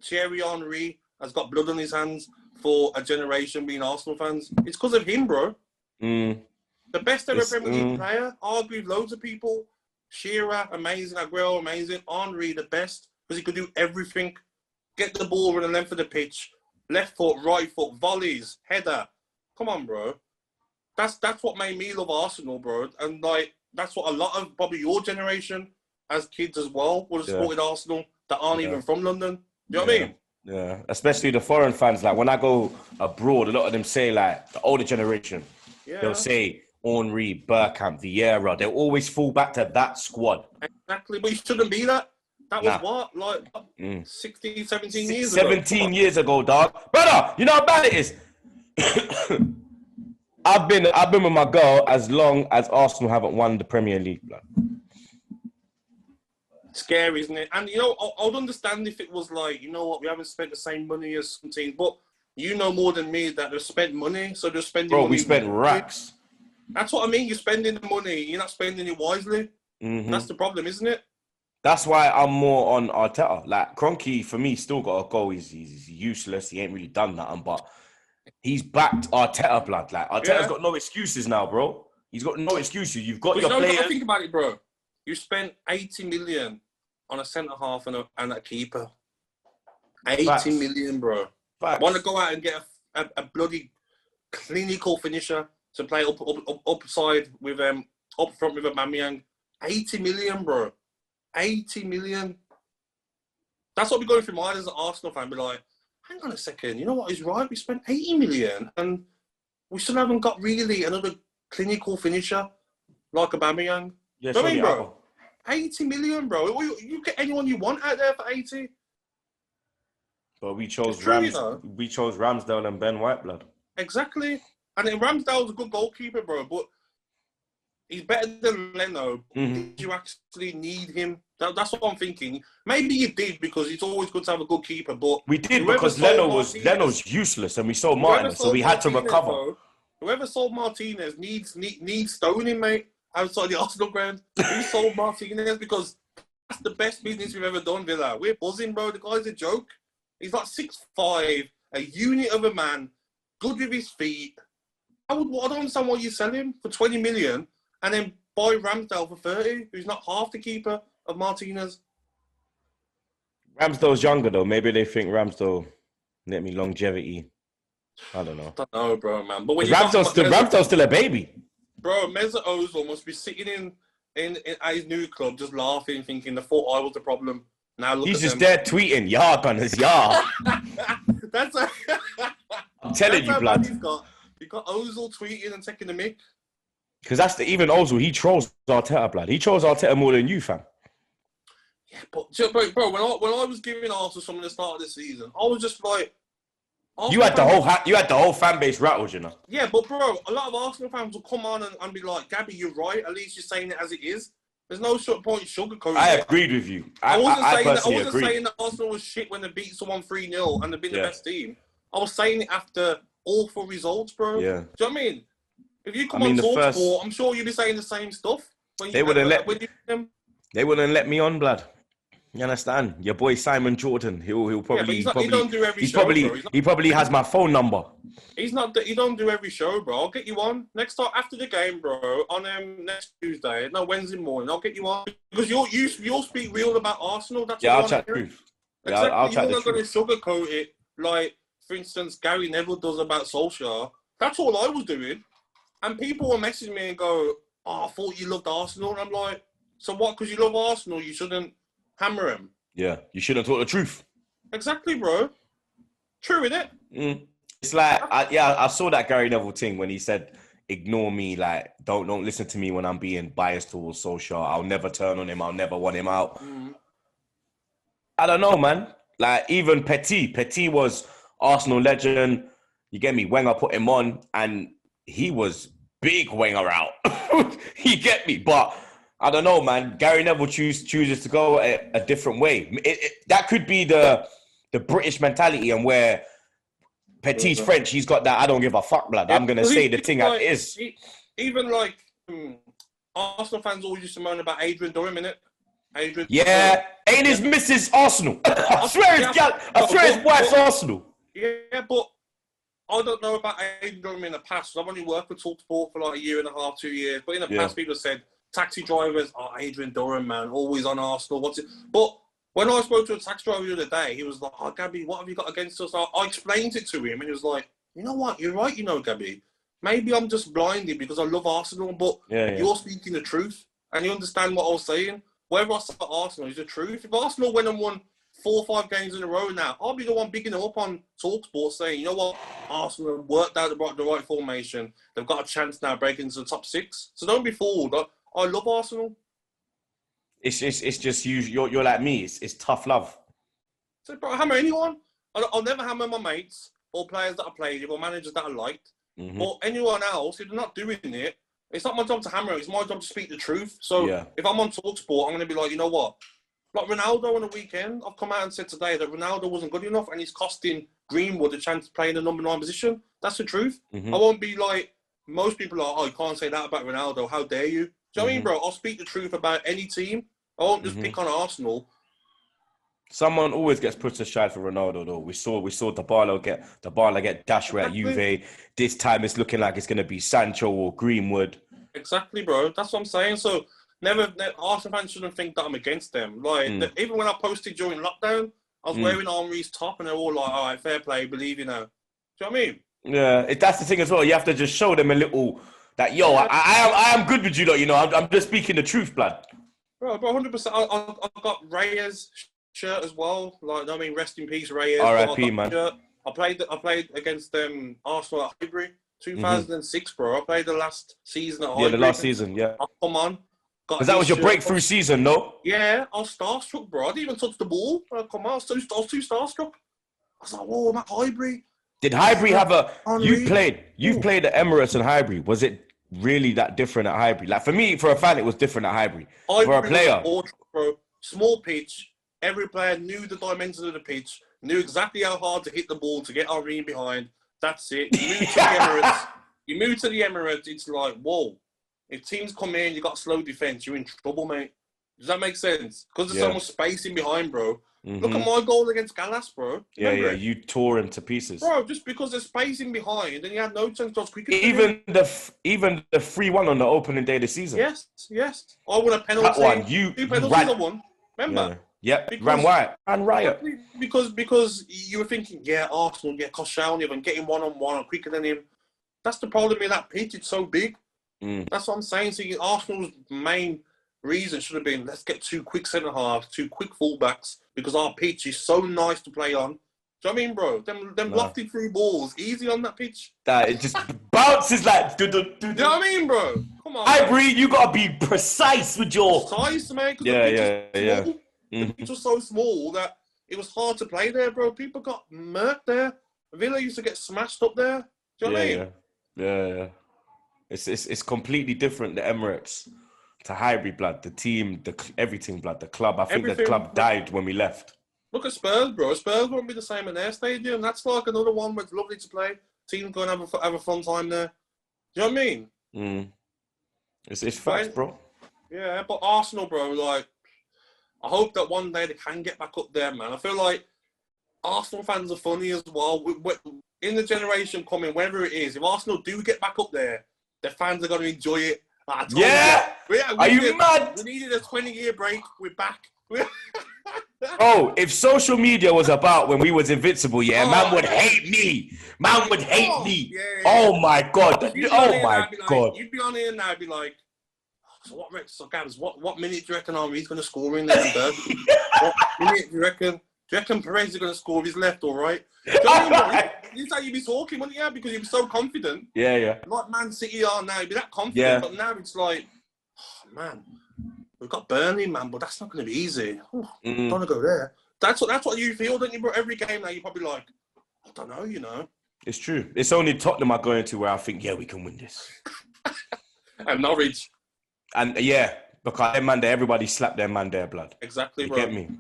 Thierry Henry has got blood on his hands for a generation being Arsenal fans. It's because of him, bro. The best ever Premier League player, argued loads of people. Shearer, amazing. Aguero, amazing. Henry, the best, because he could do everything. Get the ball over the length of the pitch. Left foot, right foot, volleys, header. Come on, bro. That's what made me love Arsenal, bro. And like, that's what a lot of probably your generation as kids as well would have supported Arsenal that aren't even from London. You know what I mean? Yeah, especially the foreign fans. Like when I go abroad, a lot of them say like the older generation. They'll say Henry, Bergkamp, Vieira. They'll always fall back to that squad. Exactly, but you shouldn't be that. That was what, like 16, 17 years ago. 17 years ago, dog. Brother, you know how bad it is. I've been with my girl as long as Arsenal haven't won the Premier League, blood. Scary, isn't it? And, you know, I would understand if it was like, you know what, we haven't spent the same money as some teams, but you know more than me that they've spent money, so they're spending money. Bro, we spent racks. That's what I mean. You're spending the money. You're not spending it wisely. That's the problem, isn't it? That's why I'm more on Arteta. Like, Kroenke, for me, still got to go. He's useless. He ain't really done nothing, but he's backed Arteta, blood. Like, Arteta's got no excuses now, bro. He's got no excuses. You've got your players. Think about it, bro. You spent 80 million on a centre-half and a keeper. 80 million, bro. Facts. Want to go out and get a bloody clinical finisher to play upside with up front with Aubameyang. 80 million, bro. 80 million. That's what we're going through my mind as an Arsenal fan. Be like, hang on a second. You know what is right? We spent 80 million and we still haven't got really another clinical finisher like Aubameyang. Yeah, I mean, bro. 80 million, bro. You get anyone you want out there for 80. But we chose Ramsdale and Ben White, blood. Exactly. And then Ramsdale's a good goalkeeper, bro, but he's better than Leno. Did you actually need him? That's what I'm thinking. Maybe you did because it's always good to have a good keeper, but we did because Leno's useless and we sold Martinez, so we had to recover. Bro, whoever sold Martinez needs stoning, mate, outside the Arsenal ground. Who sold Martinez? Because that's the best business we've ever done, Villa. We're buzzing, bro. The guy's a joke. He's like 6'5", a unit of a man, good with his feet. I don't understand why you sell him for 20 million and then buy Ramsdale for 30, who's not half the keeper of Martinez. Ramsdale's younger, though. Maybe they think Ramsdale let me longevity. I don't know. I don't know, bro, man. But when Ramsdale's still a baby. Bro, Mesut Ozil must be sitting in at his new club just laughing, thinking, I thought I was the problem. Now look He's at just there tweeting, "Yah, gunners, yah." I'm telling you, blood. You got Ozil tweeting and taking the mic. Because that's even Ozil. He trolls Arteta, blood. He trolls Arteta more than you, fam. Yeah, but bro, when I was giving Arsenal from the start of the season, I was just like, you had the whole fan base rattled, you know. Yeah, but bro, a lot of Arsenal fans will come on and be like, Gabby, you're right. At least you're saying it as it is. There's no point sugarcoating. I agreed with you. I wasn't saying that Arsenal was shit when they beat someone 3-0 and they've been the best team. I was saying it after awful results, bro. Yeah. Do you know what I mean? If you come on TalkSport, I'm sure you'd be saying the same stuff. They wouldn't let me on, blood. You understand? Your boy Simon Jordan. He'll probably he don't do every he's show, probably bro. he probably has my phone number. He don't do every show, bro. I'll get you on next time after the game, bro. On next Tuesday, no Wednesday morning. I'll get you on because you'll speak real about Arsenal. That's Yeah, what I'll chat truth. Exactly. I'll chat You're the not going to truth. sugarcoat it like, for instance, Gary Neville does about Solskjaer. That's all I was doing, and people will message me and go, "Oh, I thought you loved Arsenal," and I'm like, "So what? Because you love Arsenal, you shouldn't hammer him." Yeah, you shouldn't talk the truth. Exactly, bro. True, innit? It's like, I saw that Gary Neville thing when he said, ignore me, like, don't listen to me when I'm being biased towards Solskjaer. I'll never turn on him. I'll never want him out. I don't know, man. Like, even Petit was Arsenal legend. You get me? Wenger put him on, and he was big Wenger out. You get me? But I don't know, man. Gary Neville chooses to go a different way. That could be the British mentality, and where Petit's French, he's got that I don't give a fuck, blood. I'm going to say the thing as it is. Even like Arsenal fans always used to moan about Adrian Durham, innit? Adrian. Yeah, ain't his missus Arsenal. I swear his wife's Arsenal. Yeah, but I don't know about Adrian Durham in the past. I've only worked with TalkSport for like a year and a half, 2 years. But in the past, people said taxi drivers, Adrian Durham, man, always on Arsenal. What's it? But when I spoke to a taxi driver the other day, he was like, "Oh, Gabby, what have you got against us?" I explained it to him, and he was like, "You know what? You're right, Gabby. Maybe I'm just blinded because I love Arsenal, but you're speaking the truth, and you understand what I was saying. Whether I support Arsenal is the truth. If Arsenal went and won 4 or 5 games in a row now, I'll be the one bigging them up on TalkSport saying, you know what? Arsenal have worked out the right formation. They've got a chance now breaking into the top 6. So don't be fooled. I love Arsenal. It's just you're like me. It's tough love. So, bro, I hammer anyone. I'll never hammer my mates or players that I played with or managers that I liked. Or anyone else. If they're not doing it, it's not my job to hammer it. It's my job to speak the truth. So if I'm on TalkSport, I'm going to be like, you know what? Like Ronaldo on the weekend, I've come out and said today that Ronaldo wasn't good enough and he's costing Greenwood a chance to play in the number 9 position. That's the truth. I won't be like, most people are, you can't say that about Ronaldo. How dare you? Do you know what I mean, bro? I'll speak the truth about any team. I won't just pick on Arsenal. Someone always gets put to shine for Ronaldo, though. We saw Dybala get dashed at Juve. This time it's looking like it's going to be Sancho or Greenwood. Exactly, bro. That's what I'm saying. So never Arsenal fans shouldn't think that I'm against them. Like even when I posted during lockdown, I was wearing Henry's top, and they're all like, "All right, fair play, believe you now." Do you know what I mean? Yeah, that's the thing as well. You have to just show them a little that I am good with you, though. You know, I'm just speaking the truth, blood. Bro, 100%. I got Reyes shirt as well. Like, I mean, rest in peace, Reyes. R.I.P. man. I played against Arsenal at Highbury, 2006, bro. I played the last season at Highbury. Yeah, the last season. Yeah. Oh, come on. Because that was your breakthrough season, no? Yeah, I was starstruck, bro. I didn't even touch the ball. Come on, I was too starstruck. I was like, whoa, I'm at Highbury. Did Highbury have a... You've played at Emirates and Highbury. Was it really that different at Highbury? Like, for me, for a fan, it was different at Highbury. For a player... Bro, small pitch. Every player knew the dimensions of the pitch, knew exactly how hard to hit the ball to get Henry behind. That's it. You move to the Emirates, it's like, whoa. If teams come in, you got slow defense, you're in trouble, mate. Does that make sense? Because there's so much space in behind, bro. Look at my goal against Gallas, bro. Remember it? You tore him to pieces. Bro, just because there's space in behind and you had no chance to quicker. Even the 3-1 on the opening day of the season. Yes. I won a penalty. That one, 2 penalties I won. Remember? Yeah. Ran riot. Because you were thinking, Arsenal, Koscielny, and getting one-on-one, I'm quicker than him. That's the problem with that pitch. It's so big. That's what I'm saying. So Arsenal's main reason should have been, let's get 2 quick centre-halves, 2 quick full-backs, because our pitch is so nice to play on. Do you know what I mean, bro? Them lofted through balls, easy on that pitch. That it just bounces like... Do you know what I mean, bro? Come on. Highbury, you got to be precise with your... Precise, man. Yeah. The pitch was so small that it was hard to play there, bro. People got murked there. Villa used to get smashed up there. Do you know what I mean? Yeah. It's completely different, the Emirates to Highbury, blood. The team, everything, blood. The club. I think the club died when we left. Look at Spurs, bro. Spurs won't be the same in their stadium. That's like another one where it's lovely to play. Team go and have a fun time there. Do you know what I mean? It's facts, bro. Yeah, but Arsenal, bro, like, I hope that one day they can get back up there, man. I feel like Arsenal fans are funny as well. In the generation coming, wherever it is, if Arsenal do get back up there, the fans are going to enjoy it. Like I told you. Are you mad? We needed a 20-year break. We're back. Oh, if social media was about when we was invincible, man would hate me. Man would hate me. Yeah. Oh my God. Oh my God. You'd be on here now and be like, so Gabs, what minute do you reckon Henry's going to score in there? What minute do you reckon? Do you reckon Perez is going to score with his left or right? This is how you'd be talking, wouldn't you? Because you'd be so confident. Yeah. Like Man City are now, you'd be that confident. But now it's like, oh, man, we've got Burnley, man, but that's not going to be easy. Don't want to go there. That's what you feel, don't you, bro? Every game now, you're probably like, I don't know, you know. It's true. It's only Tottenham are going to where I think, we can win this. And Norwich. And because their man there, everybody slapped their man there, blood. Exactly, bro. You get me?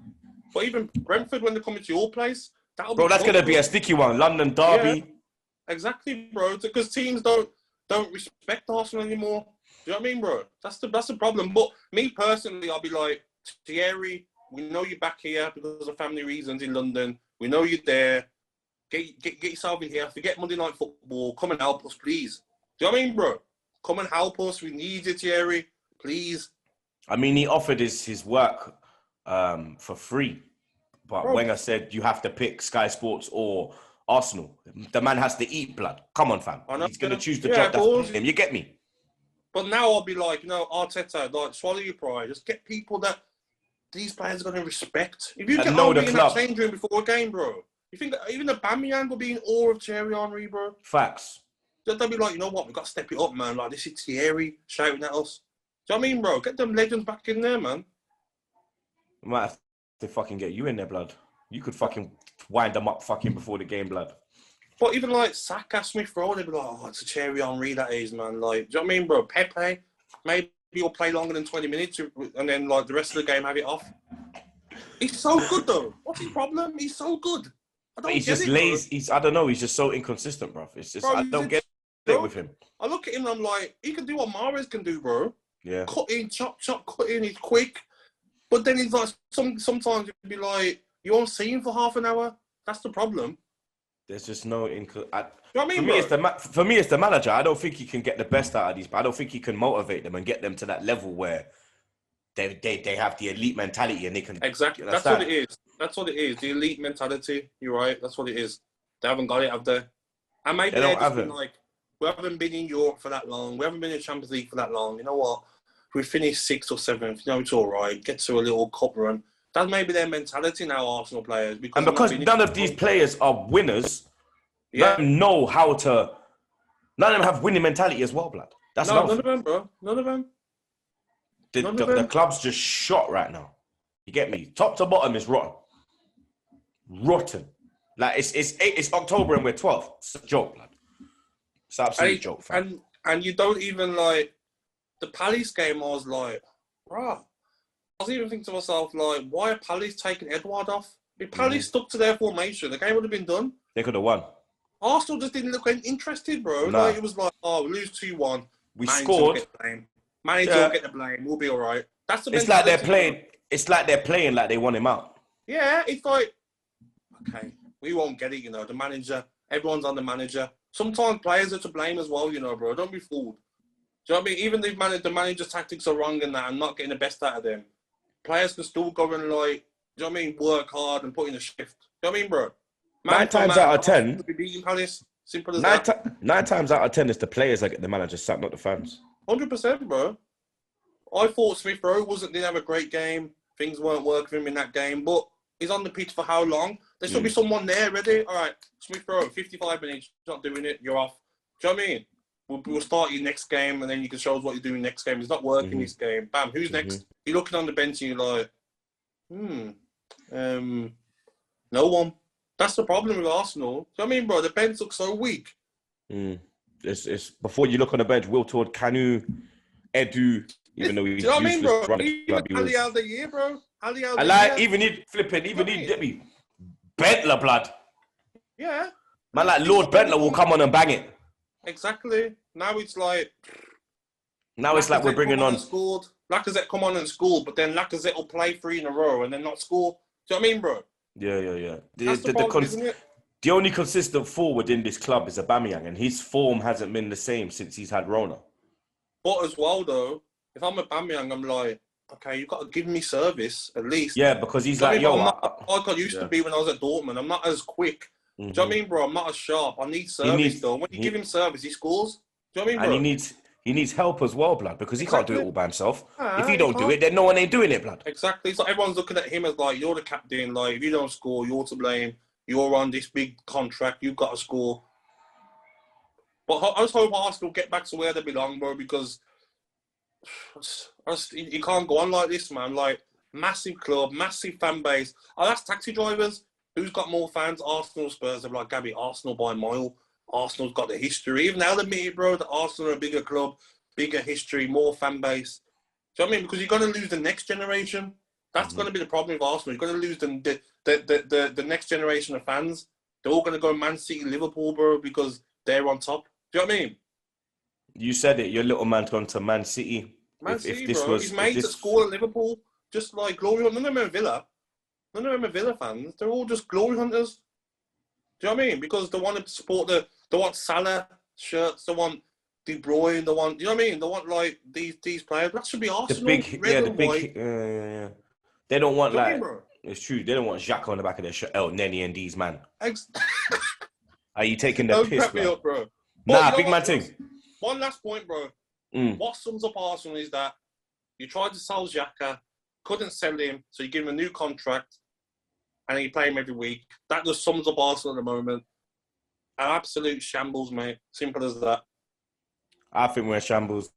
But even Brentford, when they come into your place, that's going to be a sticky one. London derby. Yeah, exactly, bro. Because teams don't respect Arsenal anymore. Do you know what I mean, bro? That's the problem. But me personally, I'll be like, Thierry, we know you're back here because of family reasons in London. We know you're there. Get yourself in here. Forget Monday Night Football. Come and help us, please. Do you know what I mean, bro? Come and help us. We need you, Thierry. Please. I mean, he offered his work for free. But Wenger said you have to pick Sky Sports or Arsenal. The man has to eat, blood. Come on, fam. He's going to choose the job that's him. You get me? But now I'll be like, Arteta, like, swallow your pride. Just get people that these players are going to respect. If you get Henry in that change room before a game, bro, you think that even the Aubameyang will be in awe of Thierry Henry, bro? Facts. They'll be like, you know what? We've got to step it up, man. Like, this is Thierry shouting at us. Do you know what I mean, bro? Get them legends back in there, man. We might have to fucking get you in there, blood. You could fucking wind them up fucking before the game, blood. But even like Saka, Smith Rowe, they'd be like, it's a Thierry Henry that is, man. Like, do you know what I mean, bro? Pepe, maybe he'll play longer than 20 minutes and then like the rest of the game have it off. He's so good though. What's his problem? He's so good. He's just lazy. I don't know. He's just so inconsistent, bro. It's just I don't get it with him. I look at him and I'm like, he can do what Mahrez can do, bro. Yeah. Cut in, chop, cut in. He's quick. But then he's like, sometimes he'd be like, you won't see him for half an hour. That's the problem. There's just no... You know what I mean, for me, it's the manager. I don't think he can get the best out of these, but I don't think he can motivate them and get them to that level where they have the elite mentality and they can... Exactly. That's what it is. That's what it is. The elite mentality. You're right. That's what it is. They haven't got it, have they? And maybe they're just been like, we haven't been in Europe for that long. We haven't been in the Champions League for that long. You know what? We finished 6th or 7th. You know, it's all right. Get to a little cup run. That's maybe their mentality now, Arsenal players. Because none of these players are winners, none of them know how to... None of them have winning mentality as well, blood. That's none of them, bro. None of them. The club's just shot right now. You get me? Top to bottom is rotten. Rotten. Like, it's October and we're 12th. It's a joke, blood. It's an absolute joke, fam. And you don't even, like... The Palace game, I was like, bruh. I was even thinking to myself, like, why are Palace taking Edouard off? If Palace stuck to their formation, the game would have been done. They could have won. Arsenal just didn't look interested, bro. Nah. Like, it was like, we lose 2-1. We scored. Manager will get the blame. We'll be all right. That's the It's like they're playing. It's like they're playing like they want him out. Yeah, it's like, okay, we won't get it, you know. The manager, everyone's on the manager. Sometimes players are to blame as well, you know, bro. Don't be fooled. Do you know what I mean? Even if the manager's tactics are wrong and that, and not getting the best out of them, players can still go and, like, do you know what I mean? Work hard and put in a shift. Do you know what I mean, bro? 9 times out of 10, be beating Palace. Simple as that. 9 times out of 10 is the players that get the manager sacked, not the fans. 100%, bro. I thought Smith Rowe didn't have a great game. Things weren't working for him in that game, but he's on the pitch for how long? There should be someone there ready. All right, Smith Rowe, 55 minutes, not doing it, you're off. Do you know what I mean? We'll start your next game, and then you can show us what you're doing next game. It's not working this game. Bam, who's next? You're looking on the bench and you're like, no one. That's the problem with Arsenal. Do you know what I mean, bro? The bench looks so weak. It's before you look on the bench, Will Todd, Kanu, Edu, even though he's do you know what I mean, bro? Even Ali Al the year, bro. I like, even he get me. Bentler, blood. Yeah. Man, like Lord Bentler will come on and bang it. Exactly. Now it's like... Now it's like we're bringing on... Scored. Lacazette come on and score, but then Lacazette will play 3 in a row and then not score. Do you know what I mean, bro? Yeah. That's the problem, isn't it? The only consistent forward in this club is Aubameyang, and his form hasn't been the same since he's had Rona. But as well, though, if I'm Aubameyang, I'm like, okay, you've got to give me service at least. Yeah, because he's like, yo, I'm not like I used to be when I was at Dortmund. I'm not as quick. Do you know what I mean, bro? I'm not as sharp. I need service, though. When you give him service, he scores. Do you know what I mean, bro? And he needs help as well, blood, because he can't do it all by himself. If you don't do it, then no one ain't doing it, blood. Exactly. So everyone's looking at him as like, you're the captain. Like, if you don't score, you're to blame. You're on this big contract. You've got to score. But I just hope Arsenal get back to where they belong, bro, because you can't go on like this, man. Like, massive club, massive fan base. I'll ask taxi drivers, who's got more fans? Arsenal, Spurs. They're like, Gabby, Arsenal by a mile. Arsenal's got the history. Even they'll admit it, bro, that Arsenal are a bigger club, bigger history, more fan base. Do you know what I mean? Because you're going to lose the next generation. That's going to be the problem with Arsenal. You're going to lose the next generation of fans. They're all going to go Man City, Liverpool, bro, because they're on top. Do you know what I mean? You said it. Your little man's gone to Man City. Man City, bro. His mates at school at Liverpool, just like glory hunters. None of them are Villa. None of them are Villa fans. They're all just glory hunters. Do you know what I mean? Because they want to support they want Salah shirts, they want De Bruyne, they want, you know what I mean? They want like these players. That should be Arsenal. Yeah. They don't want like, it's true. They don't want Xhaka on the back of their shirt. El Neni and these man. Are you taking the piss, me up, bro? Nah, big man thing. One last point, bro. What sums up Arsenal is that you tried to sell Xhaka, couldn't sell him, so you give him a new contract, and you play him every week. That just sums up Arsenal at the moment. An absolute shambles, mate. Simple as that. I think we're a shambles.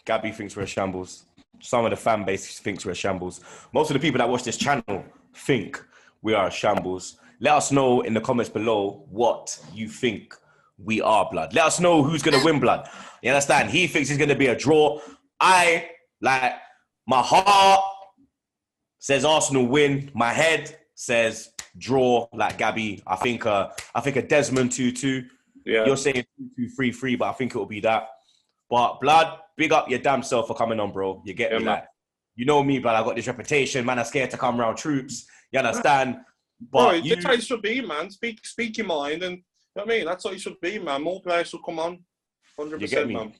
Gabby thinks we're a shambles. Some of the fan base thinks we're a shambles. Most of the people that watch this channel think we are a shambles. Let us know in the comments below what you think we are, blood. Let us know who's going to win, blood. You understand? He thinks it's going to be a draw. My heart says Arsenal win. My head says draw, like Gabby. I think a Desmond 2-2. Yeah. You're saying 2-2, 3-3, but I think it'll be that. But blood, big up your damn self for coming on, bro. You get me, like, you know me, but I got this reputation, man. I'm scared to come around Troopz. You understand? But that's how it should be, man. Speak your mind, and you know what I mean. That's how it should be, man. More players should come on. 100%, man.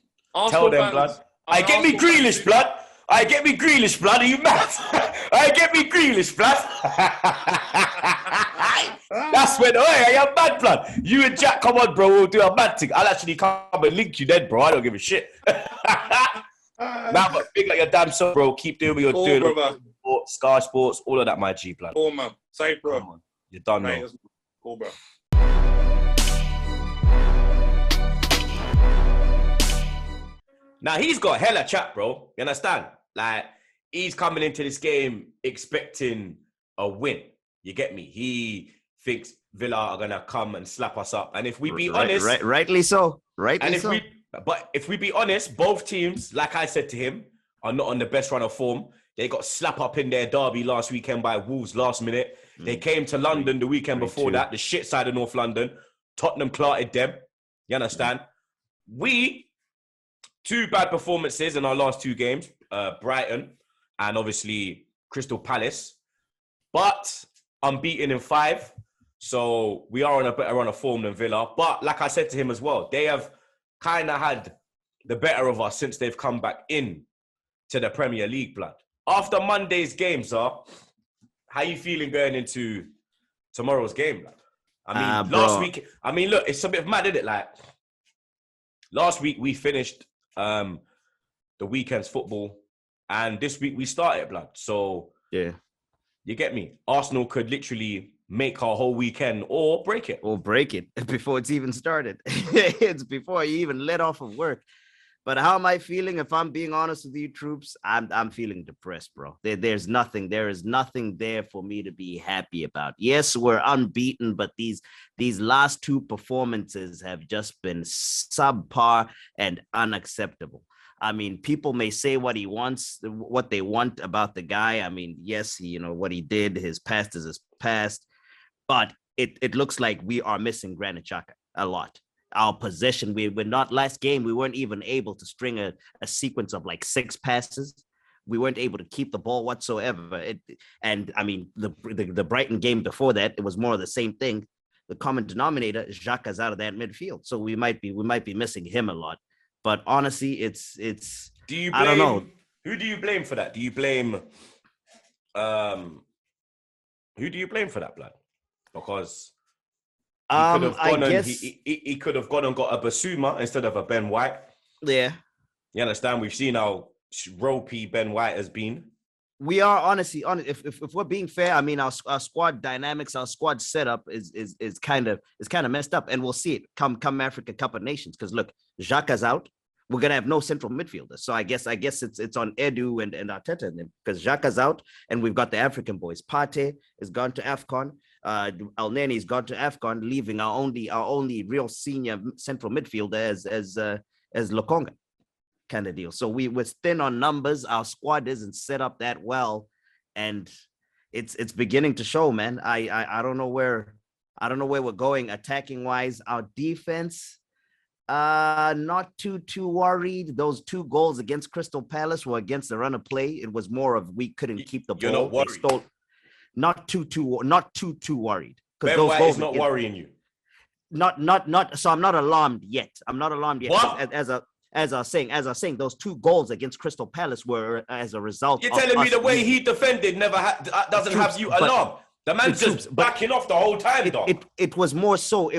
Tell them, blood. I get me Grealish, blood. I get me Grealish, blood. Are you mad? I get me Grealish, blood. That's when, I am mad, blood. You and Jack, come on, bro. We'll do a mad thing. I'll actually come and link you then, bro. I don't give a shit. Nah, but big like your damn self, bro. Keep doing what you're doing. Brother. Sky Sports, all of that, my G, blood. Cool, man. Safe, bro. You're done, man. Cool, bro. Now, he's got hella chat, bro. You understand? Like, he's coming into this game expecting a win. You get me? He thinks Villa are going to come and slap us up. And if we be honest... Rightly so. But if we be honest, both teams, like I said to him, are not on the best run of form. They got slap up in their derby last weekend by Wolves last minute. They came to London the weekend before that, the shit side of North London. Tottenham clarted them. You understand? We... 2 bad performances in our last 2 games, Brighton and obviously Crystal Palace, but unbeaten in 5. So we are on a better run of form than Villa. But like I said to him as well, they have kind of had the better of us since they've come back in to the Premier League, blood. After Monday's games, how you feeling going into tomorrow's game, blood? I mean, last week, look, it's a bit mad, isn't it? Like, last week we finished the weekend's football, and this week we started, blood. So yeah, you get me. Arsenal could literally make our whole weekend or break it before it's even started. It's before you even let off of work. But how am I feeling? If I'm being honest with you, Troopz, I'm feeling depressed, bro. There is nothing there for me to be happy about. Yes, we're unbeaten, but these last 2 performances have just been subpar and unacceptable. I mean, people may say what they want about the guy. I mean, yes, what he did, his past is his past, but it looks like we are missing Granit Xhaka a lot. Our possession, we're not, last game, we weren't even able to string a sequence of like 6 passes. We weren't able to keep the ball whatsoever. And I mean, the Brighton game before that, it was more of the same thing. The common denominator, Xhaka's out of that midfield, so we might be missing him a lot. But honestly, it's. Do you blame, I don't know. Who do you blame for that? Do you blame who do you blame for that, blood? Because he could have gone and got a Basuma instead of a Ben White. Yeah. You understand? We've seen how ropey Ben White has been. We are honestly, if we're being fair, I mean, our squad dynamics, our squad setup is kind of messed up, and we'll see it come Africa Cup of Nations. Because look, Xhaka's out. We're gonna have no central midfielders. So I guess it's on Edu and Arteta and them, because Xhaka's out, and we've got the African boys. Partey is gone to AFCON. Al-Neni's gone to AFCON, leaving our only real senior central midfielder as Lokonga. Kind of deal. So we're thin on numbers. Our squad isn't set up that well, and it's beginning to show, man. I don't know where we're going attacking wise. Our defense, not too worried. Those 2 goals against Crystal Palace were against the run of play. It was more of we couldn't keep the ball. You're not worried. Not too worried. Ben White is not worrying you. Not. So I'm not alarmed yet. What? As I was saying, those 2 goals against Crystal Palace were as a result. You're telling me the way he defended doesn't have you alarmed. The man's just backing off the whole time, though. It was more so.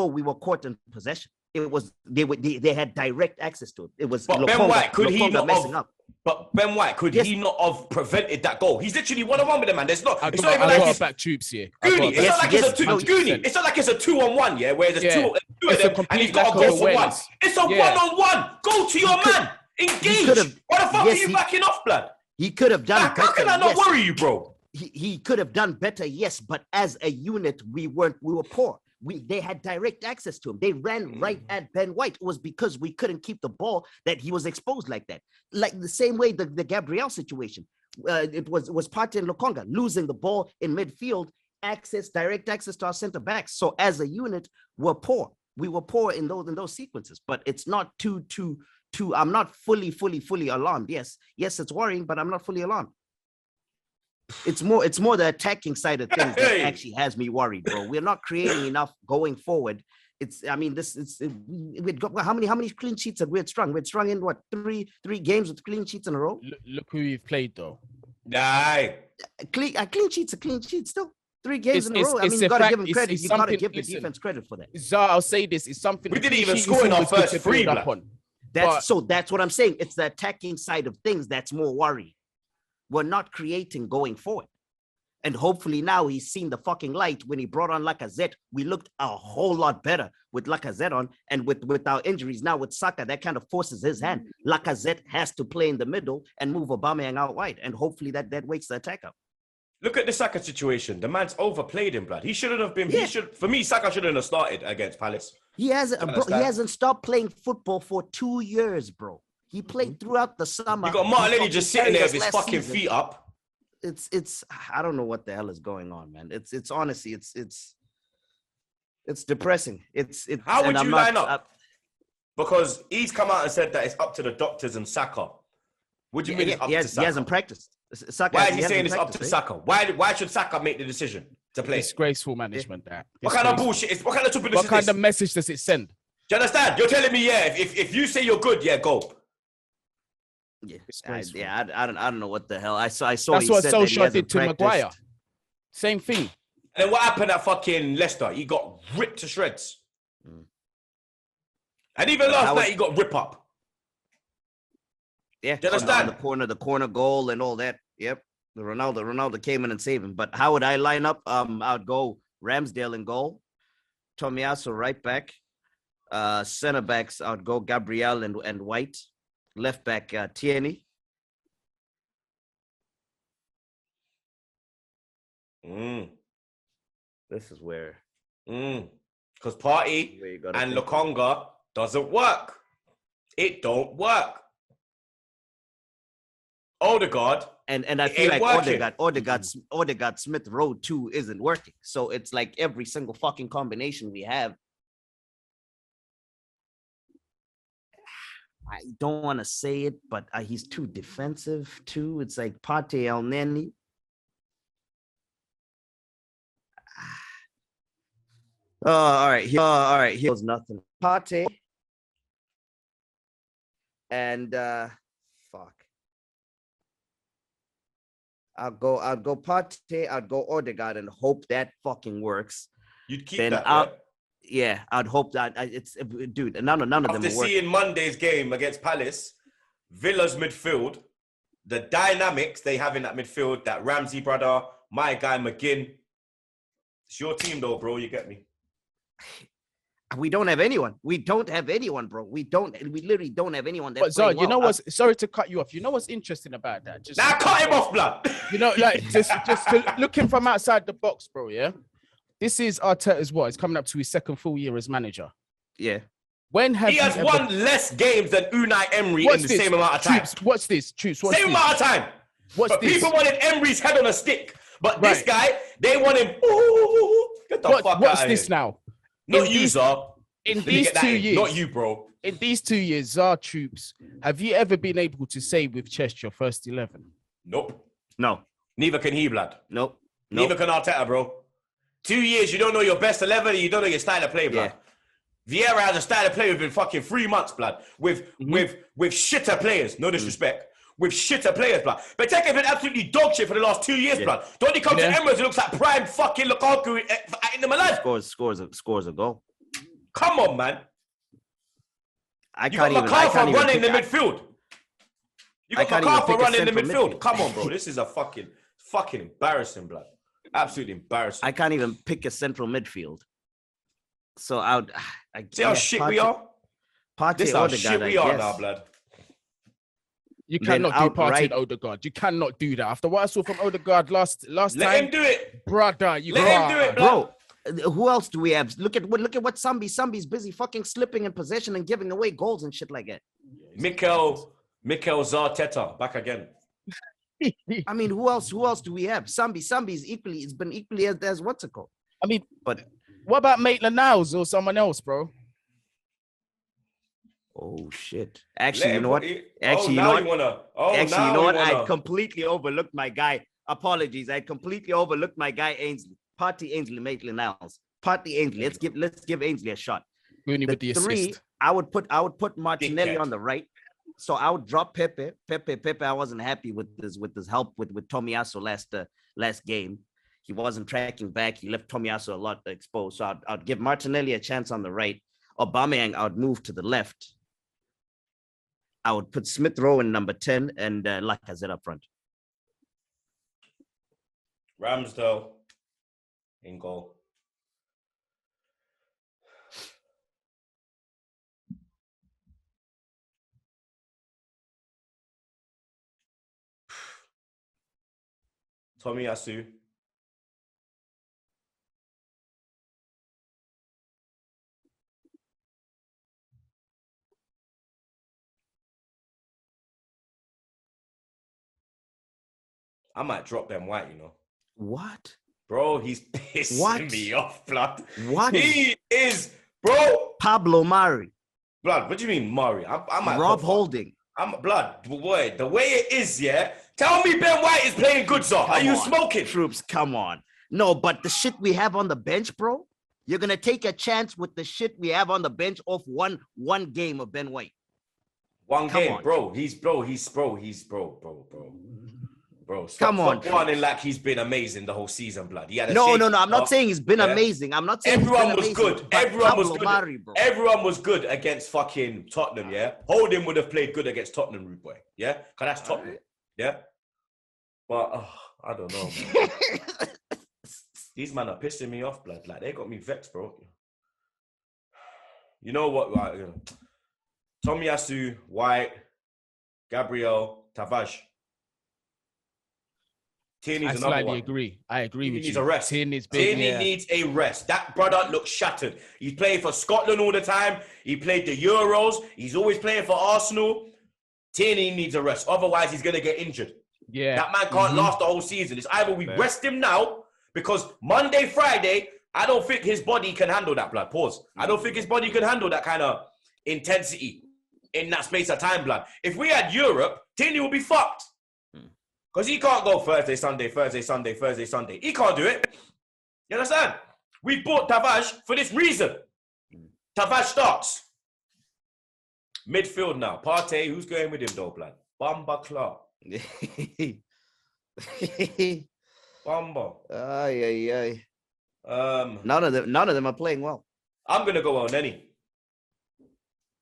We were caught in possession. It was they had direct access to it. It was. But Ben White could he not have? But Ben White could he not have prevented that goal? He's literally 1-on-1 with the man. There's not. It's not even like it's back Troopz here. Guni. It's not like it's a two. Guni. It's not like it's a 2-on-1. Yeah, where there's two of them and he's got to go for one. It's a 1-on-1. Go to your man. Engage. Why the fuck are you backing off, blood? He could have done. How can I not worry you, bro? He could have done better, yes, but as a unit, we were poor. They had direct access to him. They ran right at Ben White. It was because we couldn't keep the ball that he was exposed like that. Like the same way the Gabriel situation. It was Partey and Lokonga losing the ball in midfield, direct access to our center backs. So as a unit, we're poor. We were poor in those sequences, but it's not too. I'm not fully alarmed. Yes, it's worrying, but I'm not fully alarmed. It's more the attacking side of things that actually has me worried, bro. We're not creating enough going forward. We'd got how many clean sheets had we strung? We'd strung in what three games with clean sheets in a row. Look who we've played though. Nah, a clean sheet's a clean sheet still. 3 games in a row. I mean, you gotta give him credit. You gotta give the defense credit for that. Zara, I'll say this: it's something we didn't even score in our first 3. That's what I'm saying. It's the attacking side of things that's more worrying. We're not creating going forward. And hopefully now he's seen the fucking light. When he brought on Lacazette, we looked a whole lot better with Lacazette on. And with our injuries now with Saka, that kind of forces his hand. Lacazette has to play in the middle and move Aubameyang out wide. And hopefully that wakes the attack up. Look at the Saka situation. The man's overplayed him, blood. He shouldn't have been. For me, Saka shouldn't have started against Palace. He hasn't stopped playing football for 2 years, bro. He played throughout the summer. You got Martinelli just sitting there with his fucking feet up. It's I don't know what the hell is going on, man. It's honestly it's depressing. How would you line up? Because he's come out and said that it's up to the doctors and Saka. What do you mean it's up to Saka? He hasn't practiced. Why is he saying it's up to Saka? Why should Saka make the decision to play? Disgraceful management. What kind of bullshit? What kind of stupidness? What kind of message does it send? Do you understand? You're telling me, if you say you're good, go. I don't know what the hell. I saw. That's what Solskjaer did to Maguire. Same thing. And then what happened at fucking Leicester? He got ripped to shreds. And even last night, he got rip up. Yeah, do you understand? The corner goal and all that. Yep. The Ronaldo came in and saved him. But how would I line up? I'd go Ramsdale in goal, Tomiyasu right back, center backs. I'd go Gabriel and White. Left back Tierney. This is where. Because Partey and Lokonga doesn't work. It don't work. Odegaard. And I feel like Odegaard Smith Rowe 2 isn't working. So it's like every single fucking combination we have. I don't want to say it, but he's too defensive too. It's like Pate El Neni. Oh, all right. He was nothing. Pate and fuck. I'll go Pate. I'd go Odegaard and hope that fucking works. You'd keep Then that. Yeah, I'd hope that it's dude. None of them are After seeing Monday's game against Palace, Villa's midfield, the dynamics they have in that midfield, that Ramsey brother, my guy McGinn. It's your team though, bro. You get me? We don't have anyone. We don't have anyone, bro. We literally don't have anyone. But Zod, you know what's, sorry to cut you off. You know what's interesting about that? Just now cut him off, blood. You know, like just looking from outside the box, bro. Yeah, this is Arteta's what? He's coming up to his second full year as manager. Yeah. When have he has won less games than Unai Emery in the same amount of time? What's this? Troopz, same amount of time. But people wanted Emery's head on a stick. But this guy, they want him. Get the fuck out of here. What's this now? Not you, Zar. In these 2 years. Not you, bro. In these 2 years, Zar Troopz, have you ever been able to say with chest your first 11? Nope. No. Neither can he, blood. Nope. Neither can Arteta, bro. 2 years, you don't know your best 11, and you don't know your style of play, blood. Yeah. Vieira has a style of play within fucking 3 months, blood. With shitter players. No disrespect. With shitter players, blood. But Teke's been absolutely dog shit for the last 2 years, blood. Don't he come to Emirates and looks like prime fucking Lukaku in the Milan? Scores a goal. Come on, man. You got McCarthy running in the midfield. You got McCarthy running in the midfield. Come on, bro. This is a fucking embarrassing, blood. Absolutely embarrassing. I can't even pick a central midfield. So see how shit we are? This how shit we are now, blood. You cannot do Partey and Odegaard. You cannot do that. After what I saw from Odegaard last time. Let him do it. Brother, Let him do it, bro. Who else do we have? Look at what Sambi's busy fucking slipping in possession and giving away goals and shit like that. Mikel Arteta back again. I mean, who else do we have? Sambi's it's been equally as what's it called? I mean, but what about Maitland-Niles or someone else, bro? Oh shit! Actually, you know what? I completely overlooked my guy. Apologies, I completely overlooked my guy Ainsley. Partey, Ainsley, Maitland-Niles. Partey, Ainsley. Let's give Ainsley a shot. Guni with the three, assist. I would put Martinelli on the right. So I would drop Pepe. I wasn't happy with his help with Tomiyasu last game. He wasn't tracking back. He left Tomiyasu a lot exposed. So I'd give Martinelli a chance on the right. Aubameyang, I would move to the left. I would put Smith Rowe in number 10 and Lacazette up front. Ramsdale in goal. Tomiyasu. I might drop them White, you know. What? Bro, he's pissing me off, blood. What? He is, bro. Pablo Mari. Blood, what do you mean, Mari? I might Rob Holding. I'm blood. Boy, the way it is, yeah. Tell me Ben White is playing good, sir. Are you smoking? Troopz, come on. No, but the shit we have on the bench, bro. You're gonna take a chance with the shit we have on the bench off one game of Ben White. One game, bro. He's bro. Bro, come on. Running like he's been amazing the whole season, blood. He had no. I'm not saying he's been amazing. I'm not saying everyone was good. Everyone was good against fucking Tottenham. Yeah, Holding would have played good against Tottenham, rude boy. Yeah, cause that's Tottenham. Yeah, but I don't know, man. These men are pissing me off, blood. Like they got me vexed, bro. You know what? Right, Tomiyasu, White, Gabriel, Tavares. I slightly agree. I agree with you. He needs a rest. Tierney needs a rest. That brother looks shattered. He's playing for Scotland all the time. He played the Euros. He's always playing for Arsenal. Tierney needs a rest. Otherwise, he's going to get injured. Yeah. That man can't last the whole season. It's either we rest him now, because Monday, Friday, I don't think his body can handle that, blood. Pause. I don't think his body can handle that kind of intensity. in that space of time, blood. If we had Europe, Tierney will be fucked. Because he can't go Thursday, Sunday, Thursday, Sunday, Thursday, Sunday. He can't do it. You understand? We bought Tavares for this reason. Tavares starts. Midfield now. Partey, who's going with him though, blood? Bamba Clark. Bamba. Aye. None of them are playing well. I'm gonna go on Nenny.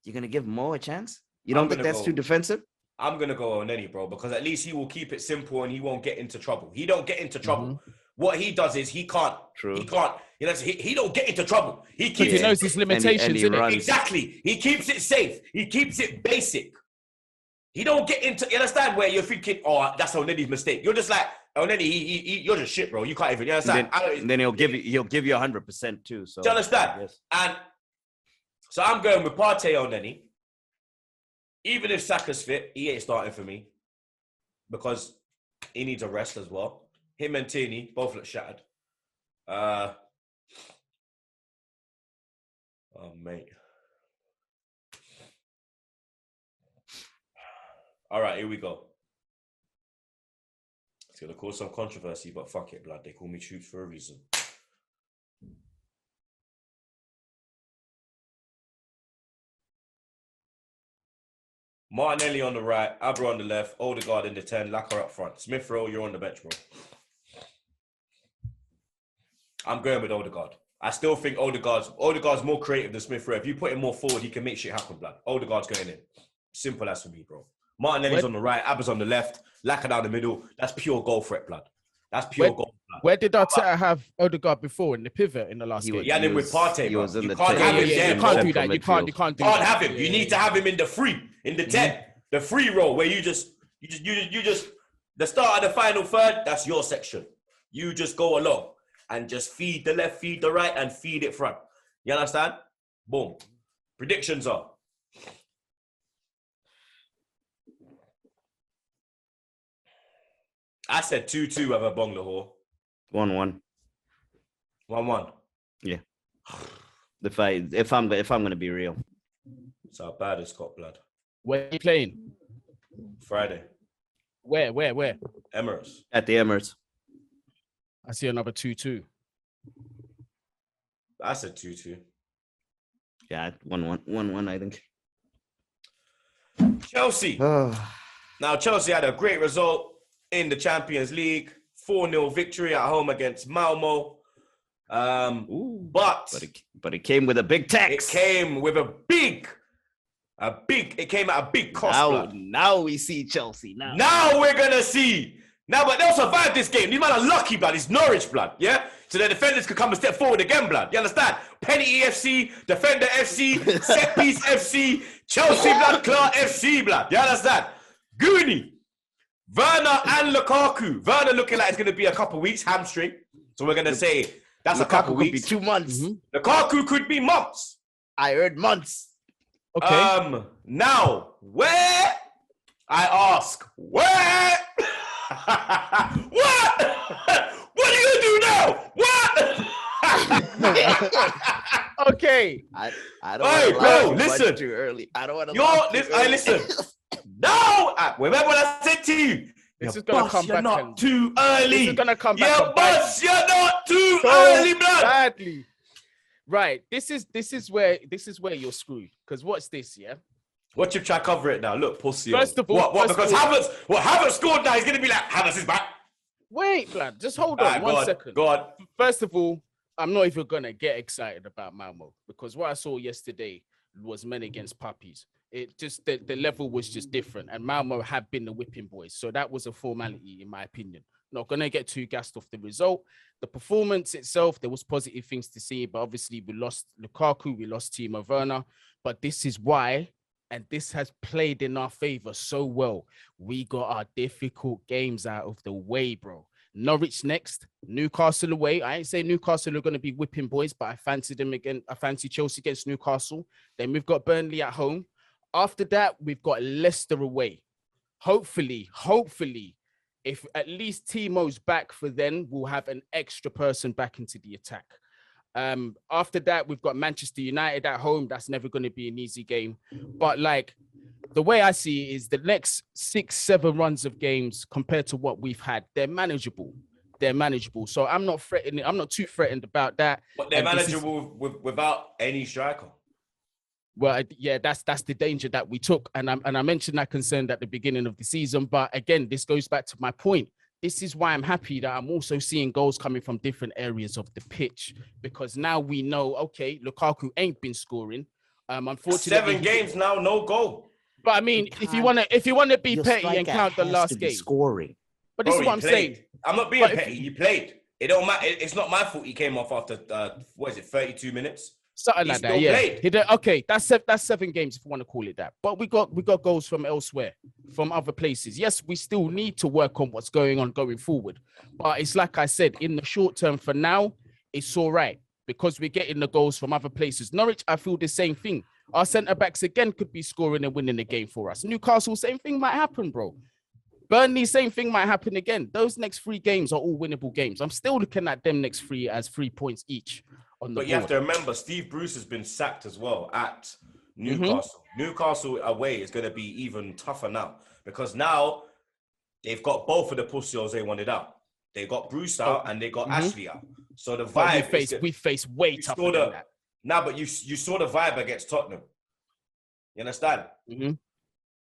You're gonna give Mo a chance? You don't think that's too defensive? I'm gonna go on Nenny, bro, because at least he will keep it simple and he won't get into trouble. He don't get into trouble. What he does is he can't. You know, he don't get into trouble. He keeps. He knows his limitations, innit? Exactly. He keeps it safe. He keeps it basic. He don't get into. You understand where you're thinking, oh, that's Nenny's mistake. You're just like, Nenny, you're just shit, bro. You can't even. You understand? Then he'll give you 100% too. So do you understand? Yes. And so I'm going with Partey on Nenny. Even if Saka's fit, he ain't starting for me because he needs a rest as well. Him and Tierney both look shattered. Oh, mate. All right, here we go. It's going to cause some controversy, but fuck it, blood. They call me Troopz for a reason. Martinelli on the right, Abra on the left, Odegaard in the 10, Lacquer up front. Smith Rowe, you're on the bench, bro. I'm going with Odegaard. I still think Odegaard's more creative than Smith Rowe. If you put him more forward, he can make shit happen, blood. Odegaard's going in. Simple as for me, bro. Martinelli's on the right, Abra's on the left, Lacquer down the middle. That's pure goal threat, blood. That's pure goal. Blood. Where did Arteta have Odegaard before in the pivot in the last game? He had him with Partey. He was in you the can't have him there. You can't do that. You can't do that. You can't have him. You need to have him in the free, in the 10, the free role where you just the start of the final third. That's your section. You just go along and just feed the left, feed the right, and feed it front. You understand? Boom. Predictions are. I said 2-2 of Agbonlahor. 1-1. 1-1. Yeah. If I'm gonna be real. It's how bad it's got, blood. Where are you playing? Friday. Where? Emirates. At the Emirates. I see another 2-2. I said 2-2. Yeah, 1-1, I think. Chelsea. Now, Chelsea had a great result in the Champions League. 4-0 victory at home against Malmo. But it came with a big tax. It came with it came at a big cost. Now we see Chelsea. Now we're gonna see. Now, but they'll survive this game. These men are lucky, blood. It's Norwich, blood. Yeah? So the defenders could come and step forward again, blood. You understand? Penny FC, Defender FC, Set Piece FC, Chelsea, blood, Clark FC, blood. You understand? Guni, Werner and Lukaku. Werner looking like it's going to be a couple weeks, hamstring. So we're going to say that's Lukaku a couple weeks. Could be 2 months. Lukaku could be months. I heard months. Okay. Now, where? I ask, where? What? What are you gonna do now? What? Okay. I don't want to bro, listen. Too early. I don't want to. Listen. No. Remember what I said to you. This is gonna come back. Not too early. This is gonna come back. Yeah, boss, you're not too early, blood. Badly. Right. This is where you're screwed. Because what's this? Yeah. What you try to cover it now? Look, pussy. First of all, what? Because Havertz scored now. He's gonna be like, Havertz is back. Wait, blood. Just hold on 1 second. Go on. First of all, I'm not even gonna get excited about Malmo because what I saw yesterday was men against puppies. It just the level was just different, and Malmo have been the whipping boys, so that was a formality in my opinion. Not gonna get too gassed off the result. The performance itself, there was positive things to see, but obviously we lost Lukaku, we lost Timo Werner, but this is why. And this has played in our favor so well. We got our difficult games out of the way, bro. Norwich next, Newcastle away. I ain't saying Newcastle are going to be whipping boys, but I fancy them again. I fancy Chelsea against Newcastle. Then we've got Burnley at home. After that, we've got Leicester away. Hopefully, if at least Timo's back for then, we'll have an extra person back into the attack. After that, we've got Manchester United at home. That's never going to be an easy game. But like the way I see it is the next 6-7 runs of games compared to what we've had, they're manageable. They're manageable. So I'm not threatening. I'm not too threatened about that. But they're manageable without any striker. Well, yeah, that's the danger that we took. And I mentioned that concern at the beginning of the season. But again, this goes back to my point. This is why I'm happy that I'm also seeing goals coming from different areas of the pitch, because now we know, okay, Lukaku ain't been scoring. Unfortunately, 7 games now, no goal. But I mean, if you want to be petty and count the last game, scoring. But this is what I'm saying. I'm not being petty. He played. It don't matter. It's not my fault he came off after 32 minutes. Something like that, yeah. He did, okay, that's 7 games if you want to call it that. But we got goals from elsewhere, from other places. Yes, we still need to work on what's going on going forward. But it's like I said, in the short term for now, it's all right because we're getting the goals from other places. Norwich, I feel the same thing. Our centre-backs again could be scoring and winning the game for us. Newcastle, same thing might happen, bro. Burnley, same thing might happen again. Those next 3 games are all winnable games. I'm still looking at them next 3 as 3 points each. But you have to remember, Steve Bruce has been sacked as well at Newcastle. Newcastle away is going to be even tougher now because now they've got both of the pussies they wanted out. They got Bruce out and they got Ashley out. So the vibe we face way tougher than that. Nah, but you saw the vibe against Tottenham. You understand?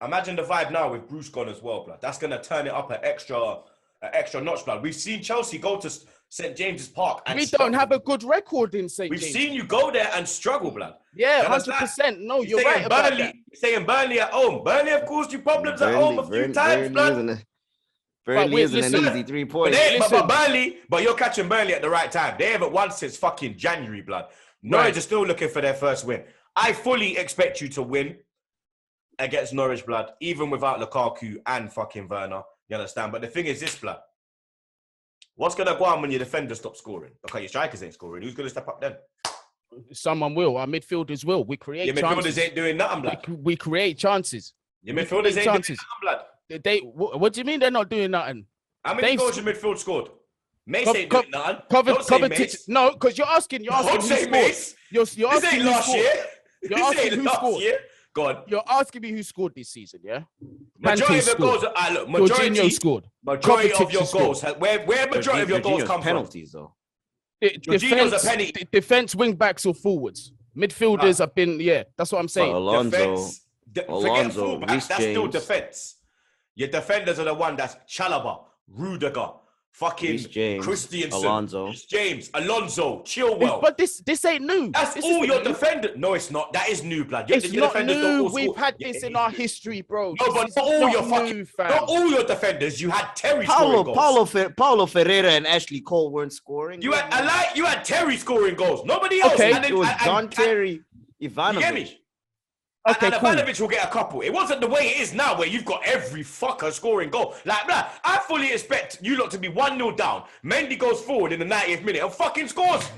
Imagine the vibe now with Bruce gone as well, blood. That's going to turn it up an extra notch, blood. We've seen Chelsea go to St. James's Park. And we don't have a good record in St. James. We've seen you go there and struggle, blood. Yeah, 100%. No, you're right about that. Saying Burnley at home. Burnley have caused you problems at home a few times, blood. Burnley isn't an easy 3 points. But you're catching Burnley at the right time. They haven't won since fucking January, blood. Norwich are still looking for their first win. I fully expect you to win against Norwich, blood, even without Lukaku and fucking Werner. You understand? But the thing is this, blood. What's going to go on when your defenders stop scoring? Okay, your strikers ain't scoring. Who's going to step up then? Someone will. Our midfielders will. We create chances. Your midfielders ain't doing nothing, blood. We create chances. Your midfielders ain't doing nothing, blood. What do you mean they're not doing nothing? How many goals your midfield scored? Mace ain't doing nothing. No, because you're asking who scored. Mace. You're asking this ain't last year. You're asking who scored. Go on. You're asking me who scored this season, yeah? Majority of the goals. Look, majority scored. Majority of your goals. Where majority of your goals come penalties, from? Though. Defense, wing backs or forwards. Midfielders have been, that's what I'm saying. Alonso, forget fullbacks, that's still defense. Your defenders are the one that's Chalobah, Rudiger, fucking Christiansen, Alonso, Chilwell. But this ain't new. That's all your defenders. No, it's not. That is new, blood. It's not new. We've had this in our history, bro. No, but not all your defenders. You had Terry scoring goals. Paulo Ferreira and Ashley Cole weren't scoring. You had Terry scoring goals. Nobody else. Okay, it was John Terry, Ivanovic. Okay, and Ivanovic will get a couple. It wasn't the way it is now where you've got every fucker scoring goal. Like, blah, I fully expect you lot to be 1-0 down. Mendy goes forward in the 90th minute and fucking scores.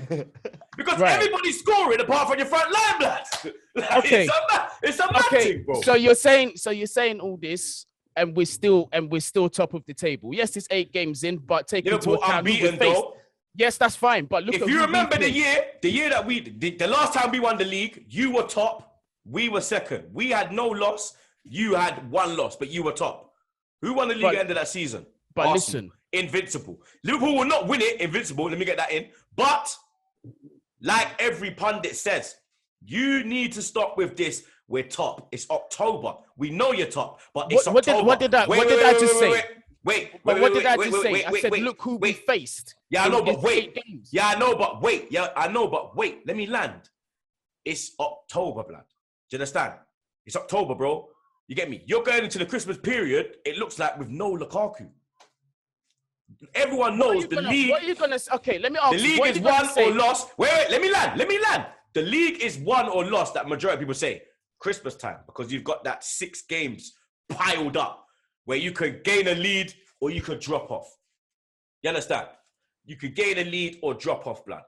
Because everybody's scoring apart from your front line, lads. Like, okay. It's a mad thing, bro. So you're saying all this and we're still top of the table. Yes, it's 8 games in, but take into account who we faced. Yes, that's fine. But look, if you remember the year that the last time we won the league, you were top. We were second. We had no loss. You had 1 loss, but you were top. Who won the league at the end of that season? But Arsenal. listen. Invincible. Liverpool will not win it, invincible. Let me get that in. But, like every pundit says, you need to stop with this. We're top. It's October. We know you're top, but it's October. What did I just say? Wait. What did I just say? I said, look who we faced. Yeah, I know, but wait. Yeah, I know, but wait. Let me land. It's October, blood. Do you understand? It's October, bro. You get me? You're going into the Christmas period, it looks like, with no Lukaku. Everyone knows the league... What are you going to say? Okay, let me ask you. The league is won or lost. Wait, let me land. The league is won or lost, that majority of people say, Christmas time, because you've got that 6 games piled up where you could gain a lead or you could drop off. You understand? You could gain a lead or drop off, blood.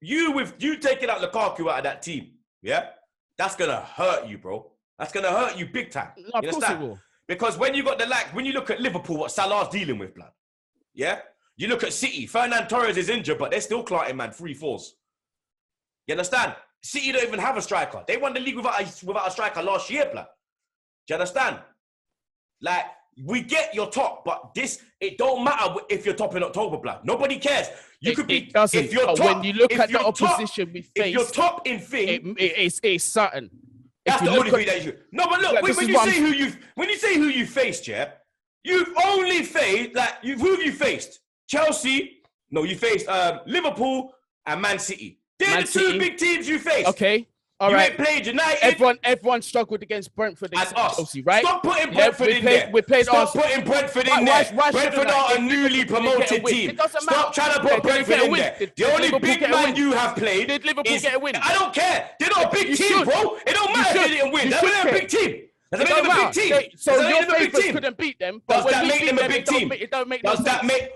You taking out Lukaku out of that team, yeah? That's gonna hurt you, bro. That's gonna hurt you big time. No, of course it will. Because when you look at Liverpool, what Salah's dealing with, blood. Yeah? You look at City, Fernand Torres is injured, but they're still clotting, man, 3-4s. You understand? City don't even have a striker. They won the league without a striker last year, blood. Do you understand? Like, we get your top, but it don't matter if you're top in October, blood. Nobody cares. You could be, it doesn't. if you're But top, when you look if at the you're opposition top, we if you're faced, top in thing, it's certain. that's If the you only look thing at- that you. No, but look, Like, when this you is say what when you say who you faced, yeah, you've only faced who have you faced? Chelsea. No, you faced Liverpool and Man City. They're Man the two City. big teams you faced. Okay, all you right. ain't played United. Everyone struggled against Brentford And and us. Chelsea, right? Stop putting Brentford in there. We played Stop Arsenal. putting Brentford in Why there. shouldn't Brentford I? are a Did newly Liverpool get a promoted win? team. It doesn't Stop matter. trying to Did put they Brentford get a in win? there. Did The only Liverpool big get a man win? you have played Did Liverpool get a win? I don't care. They're not a big You team, should. bro. It don't You matter if should. they didn't win. You That should made them a care. big team. That It made them don't a big matter. team. So That your made them a big favourites team. couldn't beat them, Does but when that we make beat them a them, big team? it don't make no Does that sense. make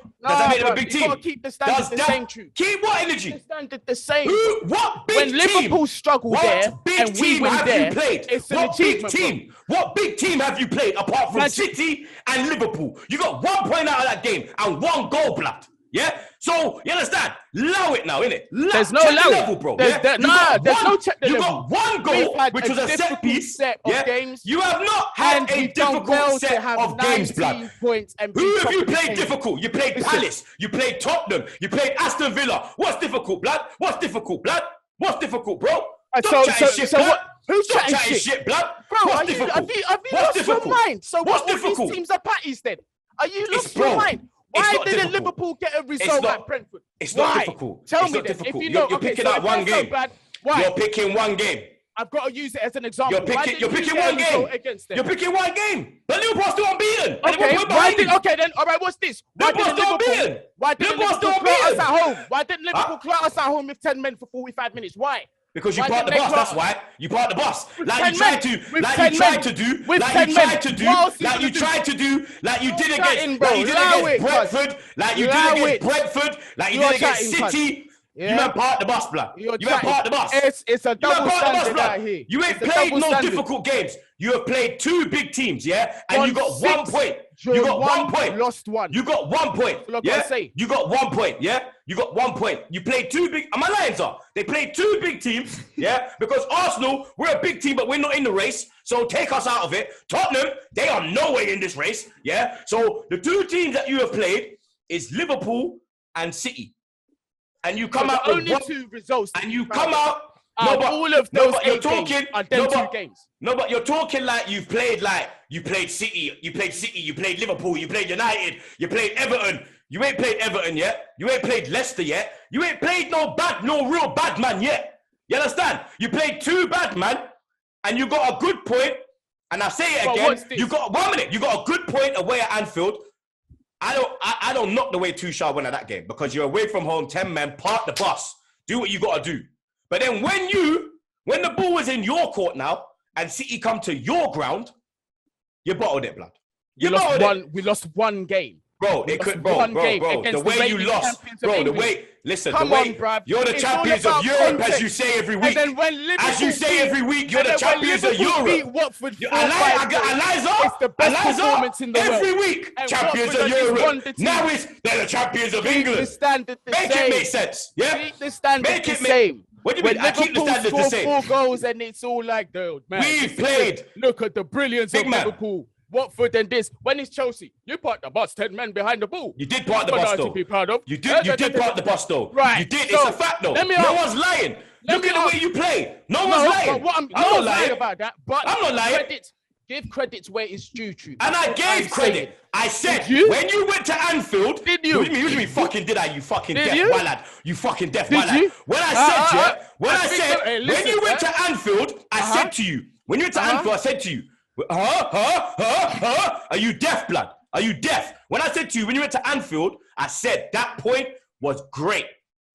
them a big You gotta team? keep the standard the same, true. Keep what energy? The standard the same. What big When team? Liverpool struggle there What big and we team win have there, you played? it's an What big achievement, bro. team? What big team have you played apart from City and Liverpool? You got 1 point out of that game and 1 goal, blood. Yeah? So, you understand? Allow it now, innit? There's no check the allow level, it. bro. There's Yeah? there's no check the You level. got 1 goal, We've had which was a set difficult piece. set of Yeah? games. You have not had And a we've done difficult well set to have of games, 19 blood. points and be Who have top you of the played table. difficult? You played Listen. Palace. You played Tottenham. You played Aston Villa. What's difficult, blood? What's difficult, blood? What's difficult, bro? Stop chatting shit, blood. Who's Stop chatting shit? blood. Bro, What's difficult? have you What's lost difficult? your mind? So What's what, all difficult? these teams are patties then? Are you lost bro, your mind? it's Why not didn't difficult. Liverpool get a result not- at Brentford? It's Why? not difficult. Tell It's me not then. difficult. If you You're know, picking so out if 1 they're so game. bad, why? You're picking 1 game. I've got to use it as an example. You're picking 1 game. Against them? You're picking 1 game. But Liverpool's still unbeaten. And Okay, Liverpool behind you. okay then. All right, what's this? Why Liverpool's didn't still Liverpool? unbeaten. Why didn't Liverpool's Liverpool still clout us unbeaten. at home? Why didn't Liverpool clout us at home with 10 men for 45 minutes? Why? Because you Why parked the didn't bus, they that's clout us? why. You parked the bus. With Like 10 you tried men. to, With like 10 you tried men. to do, With like 10 you men. tried to do, What else are you like you gonna do? tried to do, like you did You're against, chatting, bro. like you did Allow against it, cuz. Brentford, like you did Allow against it. Brentford, like you You're did against chatting, cuz. City. Yeah. You went part the bus, blood. You're You went chatting. part the bus. It's a You went double part the bus, standard blood. out here. You ain't It's a played double no standard. difficult games. You have played 2 big teams, yeah, and Won you got 6, 1 point. You drawn got 1 point. Lost 1. You got 1 point. That's all I Yeah, gotta say. you got 1 point. Yeah, you got 1 point. You played 2 big. And my Lions are. They played 2 big teams. Yeah, because Arsenal, we're a big team, but we're not in the race. So take us out of it. Tottenham, they are nowhere in this race. Yeah. So the 2 teams that you have played is Liverpool and City, and you come So out the with only 1, 2 results. and you come out. All of those but you're 8 games talking. are them 2 games. No, but you're talking like you played City, you played Liverpool, you played United, you played Everton. You ain't played Everton yet. You ain't played Leicester yet. You ain't played no real bad man yet. You understand? You played 2 bad man, and you got a good point. And I say it But again. what's this? You got 1 minute. You got a good point away at Anfield. I don't knock the way Tuchel went at that game because you're away from home, 10 men, park the bus, do what you got to do. But then when the ball was in your court now and City come to your ground, you bottled it, blood. You bottled it. We lost 1 game. Bro, it could, bro. The way you lost, bro. The way, listen, Come the way on, bruv. you're the It's champions all of about Europe, context. as you say every And week. then when Liverpool As you say every week, you're the and then when champions of Liverpool beat Europe. Watford 4-5, Eliza, it's the best performance in the world. every week, And champions Watford of have just won Europe. the team. Now they're the champions of Keep England. the standard the Make same. it make sense, yeah? Keep the standard Make the it make- same. What do you When mean? I keep the Liverpool standards the score same. 4 goals and it's all like, dude, man. We've this is played. good. Look at the brilliance Big of man. Liverpool. Watford and this. When it's Chelsea, you park the bus, 10 men behind the ball. You did part the That's bus what I though. should be proud of. You did part the bus though. Right. You did. So, It's a fact though. let me No ask- one's lying. let Look me at the ask- way you play. No No, one's lying. but what I'm not not lying lying about that. But I'm not lying. Give credit where it's due to. And I That's what I'm gave credit. saying. I said, Did you? when you went to Anfield, Did you? What do you mean fucking did I? You fucking Did deaf you? wallad. You fucking deaf Did wallad. you? When I said, when I I think said, so. Hey, when listen, you went to Anfield, I said to you, when you went to Anfield, I said to you, are you deaf, blood? Are you deaf? When I said to you, when you went to Anfield, I said that point was great.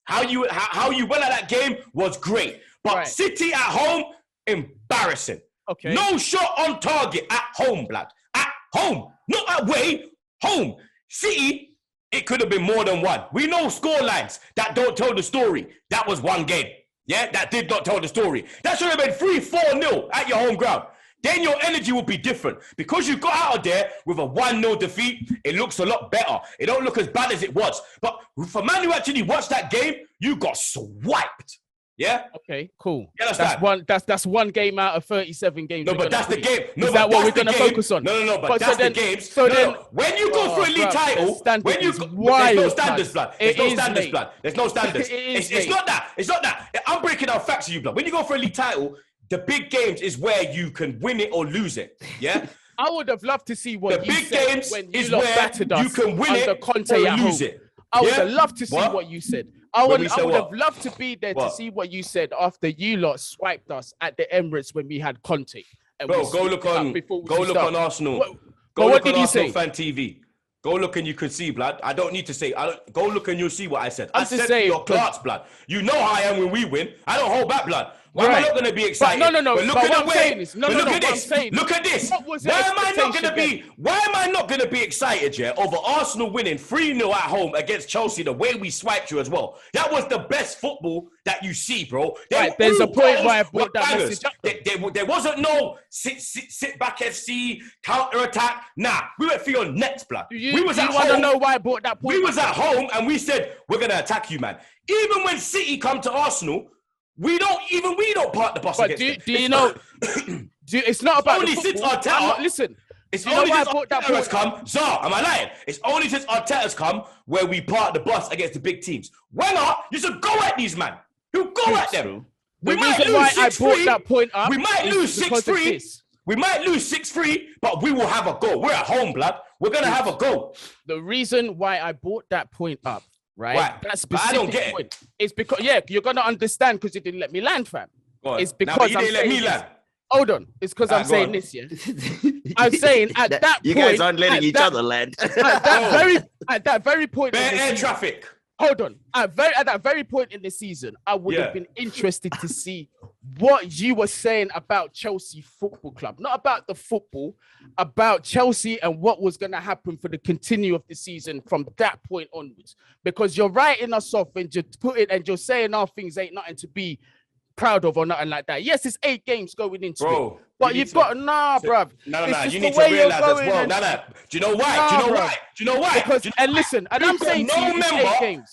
How you went at that game was great. But Right. City at home, embarrassing. Okay. No shot on target at home, blood. At home. Not away, home. City, it could have been more than 1. We know score lines that don't tell the story. That was 1 game. Yeah, that did not tell the story. That should have been 3-4-0 at your home ground. Then your energy would be different. Because you got out of there with a 1-0 defeat, it looks a lot better. It don't look as bad as it was. But for man who actually watched that game, you got swiped. Yeah? Okay, cool. You understand? That's one game out of 37 games. No, but that's the game. No, is that what we're going to focus on? No, but that's the games. So then, when you go for a league title, when you go, there's no standards, blood. There's no standards, blood. There's no standards. It's not that. It's not that. I'm breaking down facts to you, blood. When you go for a league title, the big games is where you can win it or lose it. Yeah? I would have loved to see what the you big said games when you is lot where battered us you can win under it Conte or at lose home. it. I would have loved to see what you said. I would have loved to be there to see what you said after you lot swiped us at the Emirates when we had Conte. And bro, go look on Arsenal. Go look on Arsenal Fan TV. Go look and you can see, blood. I don't need to say. Go look and you'll see what I said. I said to your class, blood. You know how I am when we win. I don't hold back, blood. Why am I not going to be excited? But no. But look but at what the I'm saying way. is, Look at this. Look at this. Why am I not going to be excited, yeah, over Arsenal winning 3-0 at home against Chelsea the way we swiped you as well? That was the best football that you see, bro. There's a point where I brought that message up. There wasn't no sit back FC, counter attack. Nah, we went for your nets, blood. We was at home. You want to know why I brought that point? We was at home and we said, we're going to attack you, man. Even when City come to Arsenal, we don't park the bus against them. Do you know? It's not about only since Arteta. Listen, it's only since Arteta has come. Zah, am I lying? It's only since Arteta's come where we park the bus against the big teams. Wenger, you should go at these man. You go at them. The reason why I brought that point up, we might lose 6-3. We might lose 6-3, but we will have a goal. We're at home, blood. We're gonna have a goal. The reason why I brought that point up. Right? That specific I don't get it. It's because, you're going to understand because you didn't let me land, fam. It's because you didn't let me land. Hold on. It's because I'm saying this, yeah? I'm saying at that point... You guys aren't letting each other land. At that very point... Air traffic. Hold on. At that very point in the season, I would have been interested to see what you were saying about Chelsea Football Club. Not about the football, about Chelsea and what was going to happen for the continue of the season from that point onwards. Because you're writing us off and you're saying our things ain't nothing to be proud of or nothing like that. Yes, it's 8 games going into it. But you've got bruv. No. You need to realize as well. No. Do you know why? Do you know why? Because, and listen, and I'm saying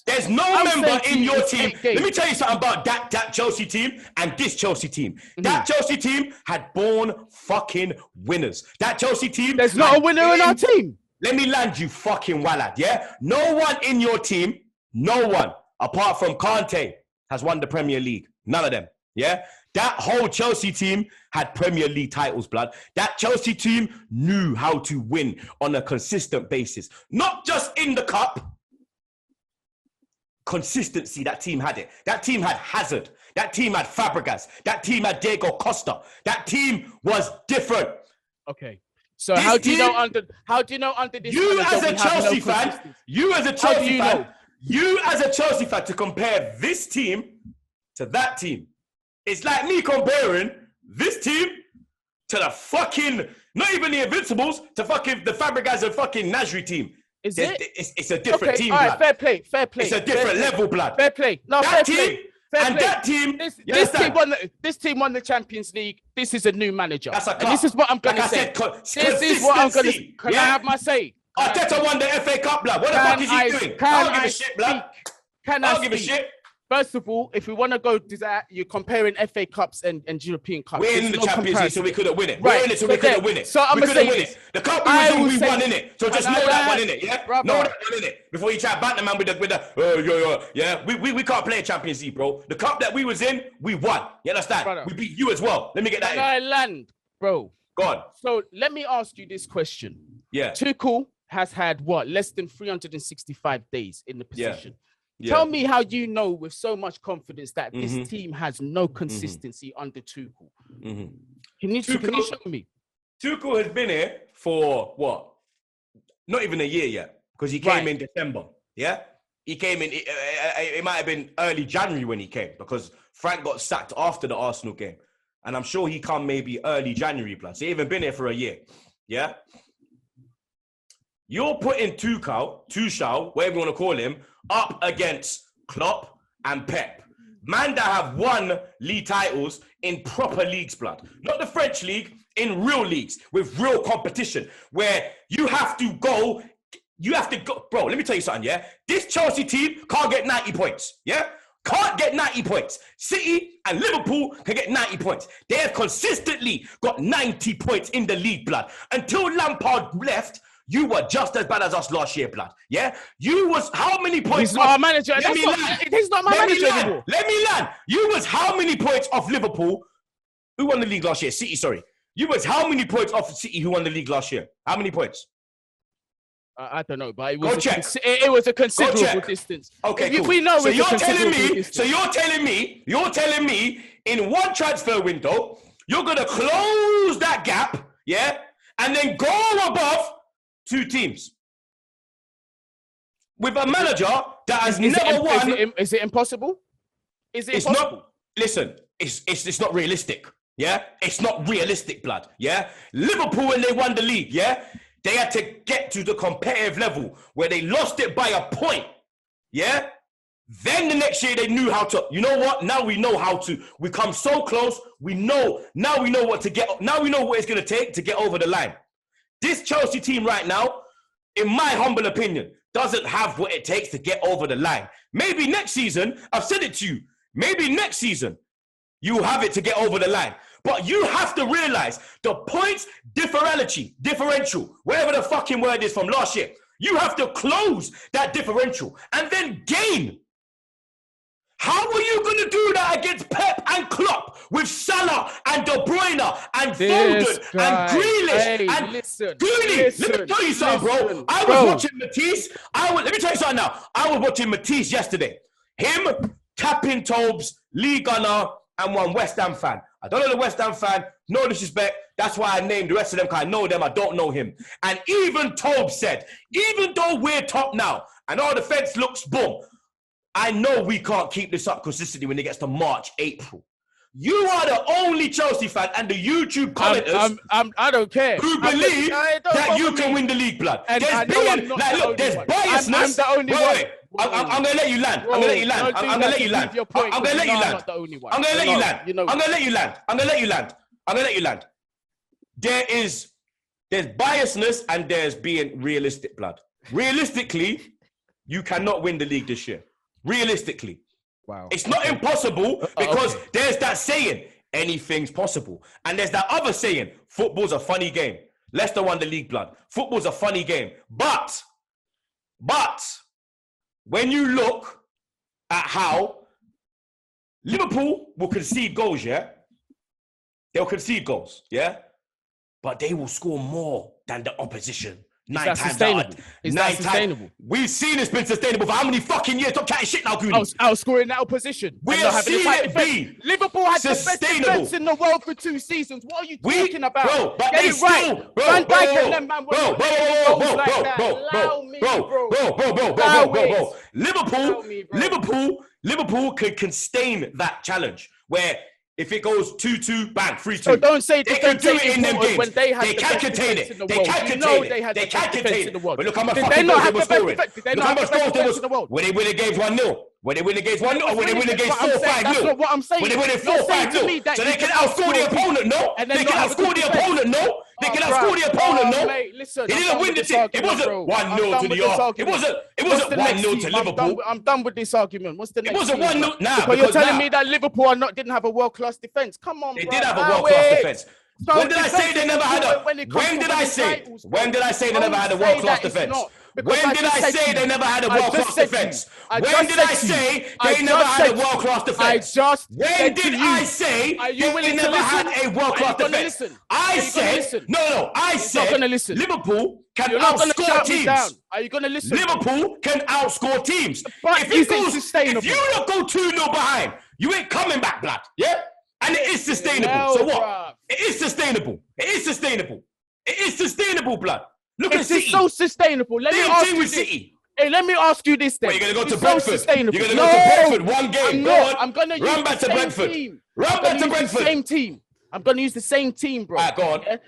there's no member in your team. Let me tell you something about that Chelsea team and this Chelsea team. That Chelsea team had born fucking winners. That Chelsea team. There's not a winner in our team. Let me land you fucking wallad, yeah? No one in your team, no one, apart from Conte, has won the Premier League. None of them, yeah? That whole Chelsea team had Premier League titles, blood. That Chelsea team knew how to win on a consistent basis. Not just in the cup. Consistency, that team had it. That team had Hazard. That team had Fabregas. That team had Diego Costa. That team was different. Okay. So how do you know under this? You as a Chelsea fan, you as a Chelsea fan to compare this team to that team. It's like me comparing this team to the fucking, not even the Invincibles, to fucking the Fabregas and fucking Nasri team. Is it? It's a different team, all right, blood. Fair play. It's a different level, blood. Fair play. No, that fair team, play. That team, this team won the Champions League. This is a new manager. That's a and this is what I'm gonna say. This is what I'm gonna say. Can I have my say? Arteta won the FA Cup, blood. What the fuck is he doing? I don't give a shit, blood. I don't give a shit. First of all, if we want to go to that, you're comparing FA Cups and European Cups. We're in the Champions League, so we couldn't win it. Right. We're in it, so we couldn't win it. So I'm going to say this. The Cup we was in, we won in it. So just know that one in it, yeah? Know that one in it. Before you try to bat the man with the yeah? We can't play a Champions League, bro. The Cup that we was in, we won. You understand? Brother. We beat you as well. Let me get that in. I land, bro. Go on. So let me ask you this question. Yeah. Tuchel has had, less than 365 days in the position. Yeah. Tell me how you know with so much confidence that this team has no consistency under Tuchel. Can you show me? Tuchel has been here for what? Not even a year yet, because he came in December. Yeah, he came in. It might have been early January when he came, because Frank got sacked after the Arsenal game, and I'm sure he come maybe early January plus. He even been here for a year. Yeah. You're putting Tuchel, whatever you want to call him, up against Klopp and Pep. Man that have won league titles in proper leagues, blood. Not the French league, in real leagues, with real competition, where you have to go, bro, let me tell you something, yeah? This Chelsea team can't get 90 points, yeah? can't get 90 points. City and Liverpool can get 90 points. They have consistently got 90 points in the league, blood. Until Lampard left, you were just as bad as us last year, blood. Yeah? You was how many points? He's not our manager. He's not my manager anymore. Let me land. You was how many points off Liverpool? Who won the league last year? City, sorry. You was how many points off City who won the league last year? How many points? I don't know, but it was a considerable distance. Okay, cool. We know so you're telling me in one transfer window, you're gonna close that gap, yeah, and then go above 2 teams with a manager that has never won. Is it impossible? It's not. Listen, it's not realistic. Yeah, it's not realistic, blood. Yeah, Liverpool when they won the league, yeah. They had to get to the competitive level where they lost it by a point. Yeah? Then the next year they knew how to, you know what? Now we know how to. We come so close. Now we know what to get. Now we know what it's going to take to get over the line. This Chelsea team right now, in my humble opinion, doesn't have what it takes to get over the line. Maybe next season, I've said it to you, maybe next season, you have it to get over the line. But you have to realize the points differential, whatever the fucking word is from last year, you have to close that differential and then gain. How are you going to do that against Pep and Klopp with Salah and De Bruyne and Foden and Grealish and Guni? Let me tell you something, bro. I was watching Matisse. Let me tell you something now. I was watching Matisse yesterday. Him tapping Troopz, Lee Gunner, and one West Ham fan. I don't know the West Ham fan, no disrespect. That's why I named the rest of them, because I know them, I don't know him. And even Troopz said, even though we're top now, and our defense looks boom, I know we can't keep this up consistently when it gets to March, April. You are the only Chelsea fan and the YouTube commenters I don't care. who believe that you can win the league, blood. And there's biasness. I'm the only one. Wait. I'm going to let you land. I'm going to let you land. I'm going to let you land. I'm going to let you land. I'm going to let you land. I'm going to let you land. I'm going to let you land. I'm going to let you land. There's biasness and there's being realistic, blood. Realistically, you cannot win the league this year. Realistically. Wow. It's not impossible because there's that saying, anything's possible. And there's that other saying, football's a funny game. Leicester won the league, blood. Football's a funny game. But, when you look at how Liverpool will concede goals, yeah? They'll concede goals, yeah? But they will score more than the opposition. Is that sustainable? We've seen it's been sustainable for how many fucking years? Stop chatting shit now, Guni. Outscoring that opposition. We have seen it be Liverpool had the best defense in the world for 2 seasons. What are you talking about? Bro, but they still... Bro, Liverpool could sustain that challenge where if it goes 2-2, bang, 3-2. So don't say they can do it in them games. When they had they can contain it. They can contain it. But look how much fucking goals they were scoring. Look how much goals they were. When they win the games 1-0. When they win the games 1-0, or when they win the games 4-5-0. That's not what I'm saying. When they win it 4-5-0. So they can outscore the opponent, no? They can outscore the opponent, no? They can outscore the opponent, no? He didn't win the team. It wasn't 1-0 to the Arsenal. It wasn't 1-0 to Liverpool. I'm done with this argument. What's the next? It wasn't 1-0. Nah, because you're telling me that Liverpool didn't have a world-class defense. Come on, they did have a world-class defense. When did I say they never had a? When did I say they never had a world-class defense? When did I say they never had a world-class defense? When did I say they never had a world-class defense? When did I say they never had a world-class defense? I said no. I said Liverpool can outscore teams. Are you going to listen? Liverpool can outscore teams. But if you don't go 2-0 behind, you ain't coming back, blood. Yeah. And it is sustainable. So what? It is sustainable. It is sustainable. It is sustainable, blood. Look at City. It's so sustainable. Let me ask you this. Hey, let me ask you this then. You're going to go to Brentford. You're going to go to Brentford. One game. I'm going to run back to Brentford. Run back to Brentford. Same team. I'm going to use the same team, bro. All right,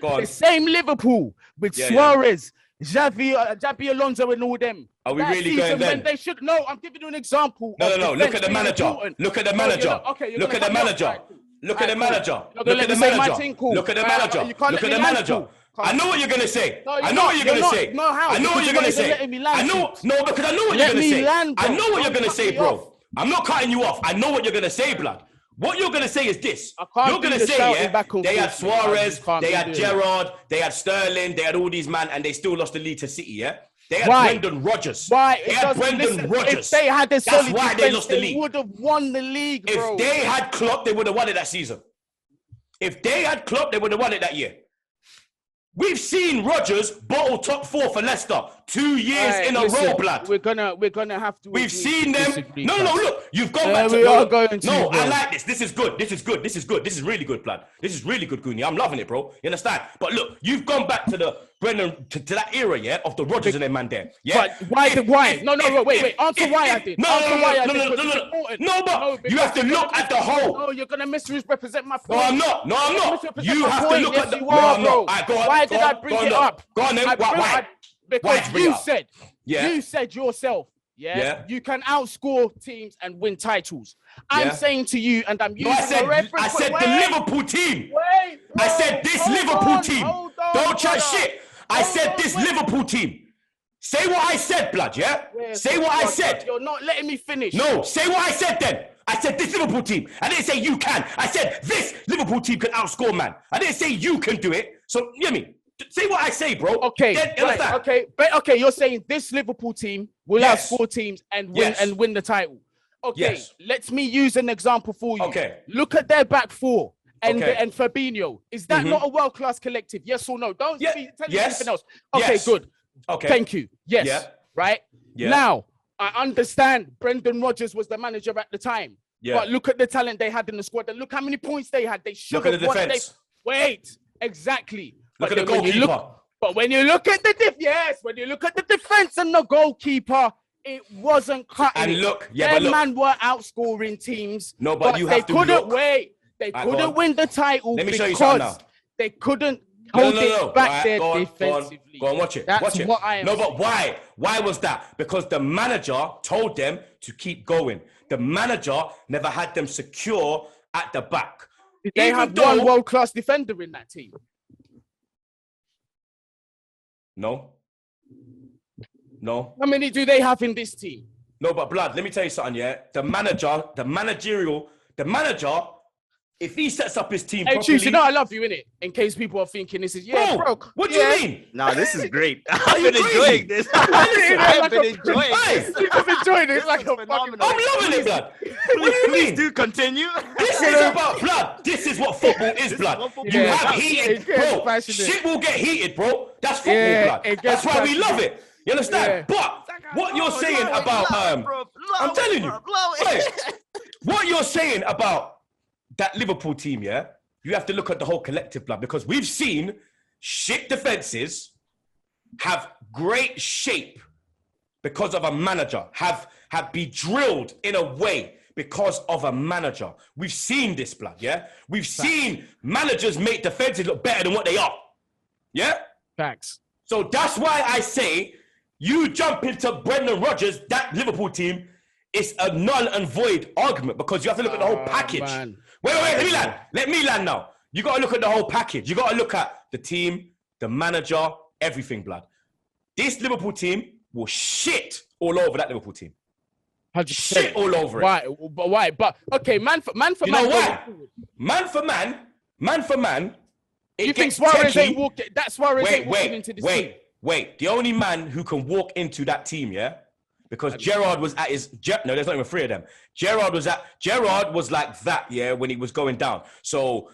go on. The same Liverpool with Suarez, Xabi Alonso and all them. Are we really going there? They should. No, I'm giving you an example. No. Look at the manager. Look at the manager. Look at the manager. Look at the manager. Look at the manager. Look at the manager. Look at the manager. I know what you're gonna say. I know what you're gonna say. I know what you're gonna say. I know because I know what you're gonna say. I know what you're gonna say, bro. I'm not cutting you off. I know what you're gonna say, blood. What you're gonna say is this. You're gonna say, they had Suarez, they had Gerrard, they had Sterling, they had all these man, and they still lost the league to City, yeah? They had Brendan Rodgers. Why? They had Brendan Rodgers. If they had this solid why they lost the league. They would have won the league, bro. If they had Klopp, they would have won it that season. If they had Klopp, they would have won it that year. We've seen Rodgers bottle top 4 for Leicester 2 years in a row, blood. We're gonna have to. We've seen them. No, look, you've gone back to. I like this. This is good. This is good. This is really good, blood. This is really good, Guni. I'm loving it, bro. You understand? But look, you've gone back to the Brendan to that era, yeah, of the Rodgers and their man there. Yeah. But why? No, wait. Answer why I did. No, but you have to look at the whole. No, you're gonna misrepresent my point. No, I'm not. You have to look at the. No. Why did I bring it up? Go on then. Why? Because you said yourself, you can outscore teams and win titles. I'm saying to you, and I'm using a reference. I said the Liverpool team. I said this Liverpool team. Don't chat shit. I said this Liverpool team. Say what I said, blood, yeah? Say what I said. You're not letting me finish. No, say what I said then. I said this Liverpool team. I didn't say you can. I said this Liverpool team can outscore, man. I didn't say you can do it. So, you know me. Say what I say, bro. Okay, okay. You're saying this Liverpool team will outscore teams and win the title. Okay, let me use an example for you. Okay. Look at their back four and Fabinho. Is that not a world-class collective? Yes or no? Don't tell me anything else. Okay, good. Okay. Thank you. Yes. Yeah. Right? Yeah. Now, I understand Brendan Rodgers was the manager at the time. Yeah. But look at the talent they had in the squad and look how many points they had. They should have won. Wait, exactly. Look at the goalkeeper. But when you look at the defense and the goalkeeper, it wasn't cutting. And look, man were outscoring teams. No, but you have to couldn't wait. They couldn't win the title because they couldn't hold it back there defensively. Go on, watch it. That's what I am saying. But why? Why was that? Because the manager told them to keep going. The manager never had them secure at the back. Did they have one world-class defender in that team? No. How many do they have in this team? No, but blood, let me tell you something, yeah? The manager, if he sets up his team properly... Hey, I love you, innit? In case people are thinking this is... bro. What do you mean? No, this is great. I've been enjoying this. I've been enjoying this. You've enjoying it. It's like a fucking... I'm loving it, blood. Please do continue. This is about blood. This is what football is, blood. You have heated, bro. Shit will get heated, bro. That's football, blood. That's why we love it. You understand? But what you're saying about... I'm telling you. What you're saying about that Liverpool team, yeah? You have to look at the whole collective, blood, because we've seen shit defenses have great shape because of a manager, have be drilled in a way because of a manager. We've seen this, blood, yeah? We've seen managers make defenses look better than what they are. Yeah? Facts. So that's why I say you jump into Brendan Rodgers, that Liverpool team, it's a null and void argument because you have to look at the whole package. Man. Wait, let me land now. You got to look at the whole package. You got to look at the team, the manager, everything, blood. This Liverpool team will shit all over that Liverpool team. 100%. Shit all over it. Why? But okay, man for man. You know why? Man for man. You think Suarez ain't walking? That's Suarez ain't walking into this team. Wait. The only man who can walk into that team, yeah? Because Gerrard was at his... No, there's not even three of them. Gerrard was like that, yeah, when he was going down. So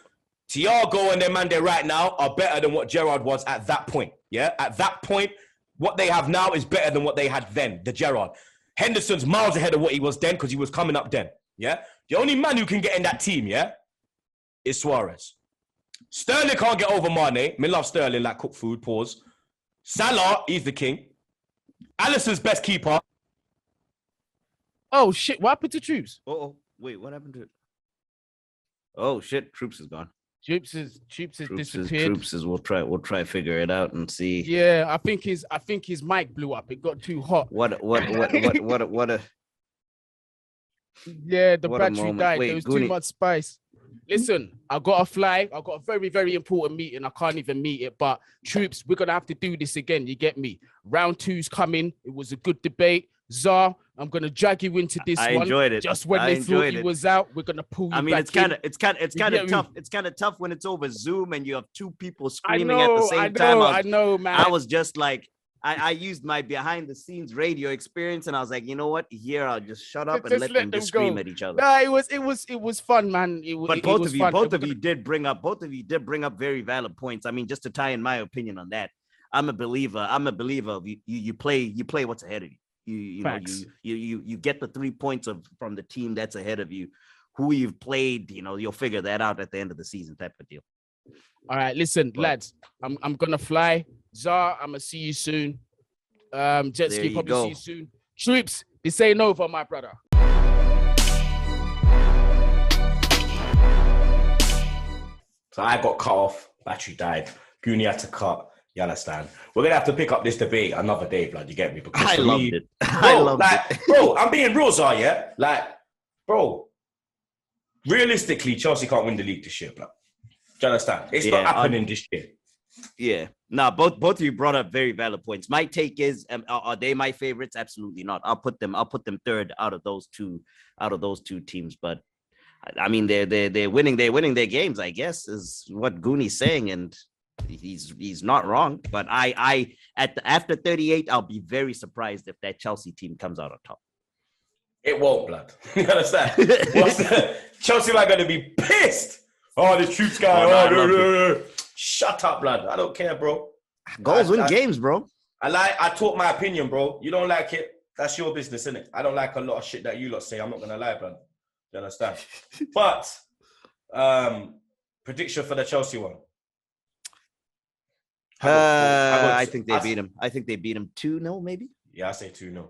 Thiago and their man there right now are better than what Gerrard was at that point, yeah? At that point, what they have now is better than what they had then, the Gerrard. Henderson's miles ahead of what he was then because he was coming up then, yeah? The only man who can get in that team, yeah, is Suarez. Sterling can't get over Mane. Me love Sterling like cooked food, pause. Salah, he's the king. Alisson's best keeper. Oh, shit. What happened to Troopz? Oh, wait. What happened to it? Oh, shit. Troopz is gone. Troopz has disappeared. We'll try to figure it out and see. Yeah, I think his mic blew up. It got too hot. What a Yeah, the battery died. There was too much spice. Listen, I got to fly. I got a very, very important meeting. I can't even meet it. But Troopz, we're going to have to do this again. You get me? Round 2's coming. It was a good debate. Zar, I'm gonna drag you into this I one. enjoyed it. Just when I they thought enjoyed he it. was out, we're gonna pull you I mean, back it's kind in. of get me? tough. It's kind of tough when it's over Zoom and you have two people I screaming at the know, same time. I know, man. I was just like, I used my behind the scenes radio experience, and I was like, you know what? Here, I'll just shut up and Just let them just scream go. at each other. No, it was fun, man. But it both was of you, fun. both of you did bring up very valid points. I mean, just to tie in my opinion on that, I'm a believer of you play what's ahead of you. You know, you get the 3 points from the team that's ahead of you. Who you've played, you know, you'll figure that out at the end of the season, type of deal. All right, listen, lads, I'm gonna fly. Zar, I'm gonna see you soon. Jet ski, probably see you soon. Troopz, this ain't over, my brother. So I got cut off, battery died. Guni had to cut. You understand? We're gonna have to pick up this debate another day, blood. You get me? Because I loved it. Bro, I'm being real, Zar, yeah? Like, bro, realistically, Chelsea can't win the league this year, blood. Do you understand? It's not happening this year. Yeah. Now, both of you brought up very valid points. My take is, are they my favorites? Absolutely not. I'll put them third out of those two teams. But I mean, they're winning their games, I guess, is what Guni's saying, and he's not wrong. But after 38, I'll be very surprised if that Chelsea team comes out on top. It won't, blood. You understand? Chelsea are going to be pissed. Oh, the Troopz guy. Shut up, blood. I don't care, bro. Goals win games, bro. I talk my opinion, bro. You don't like it, that's your business, innit? I don't like a lot of shit that you lot say. I'm not going to lie, blood. You understand? But, prediction for the Chelsea one. I think they beat him. I think they beat him 2-0, maybe. Yeah, I say 2-0.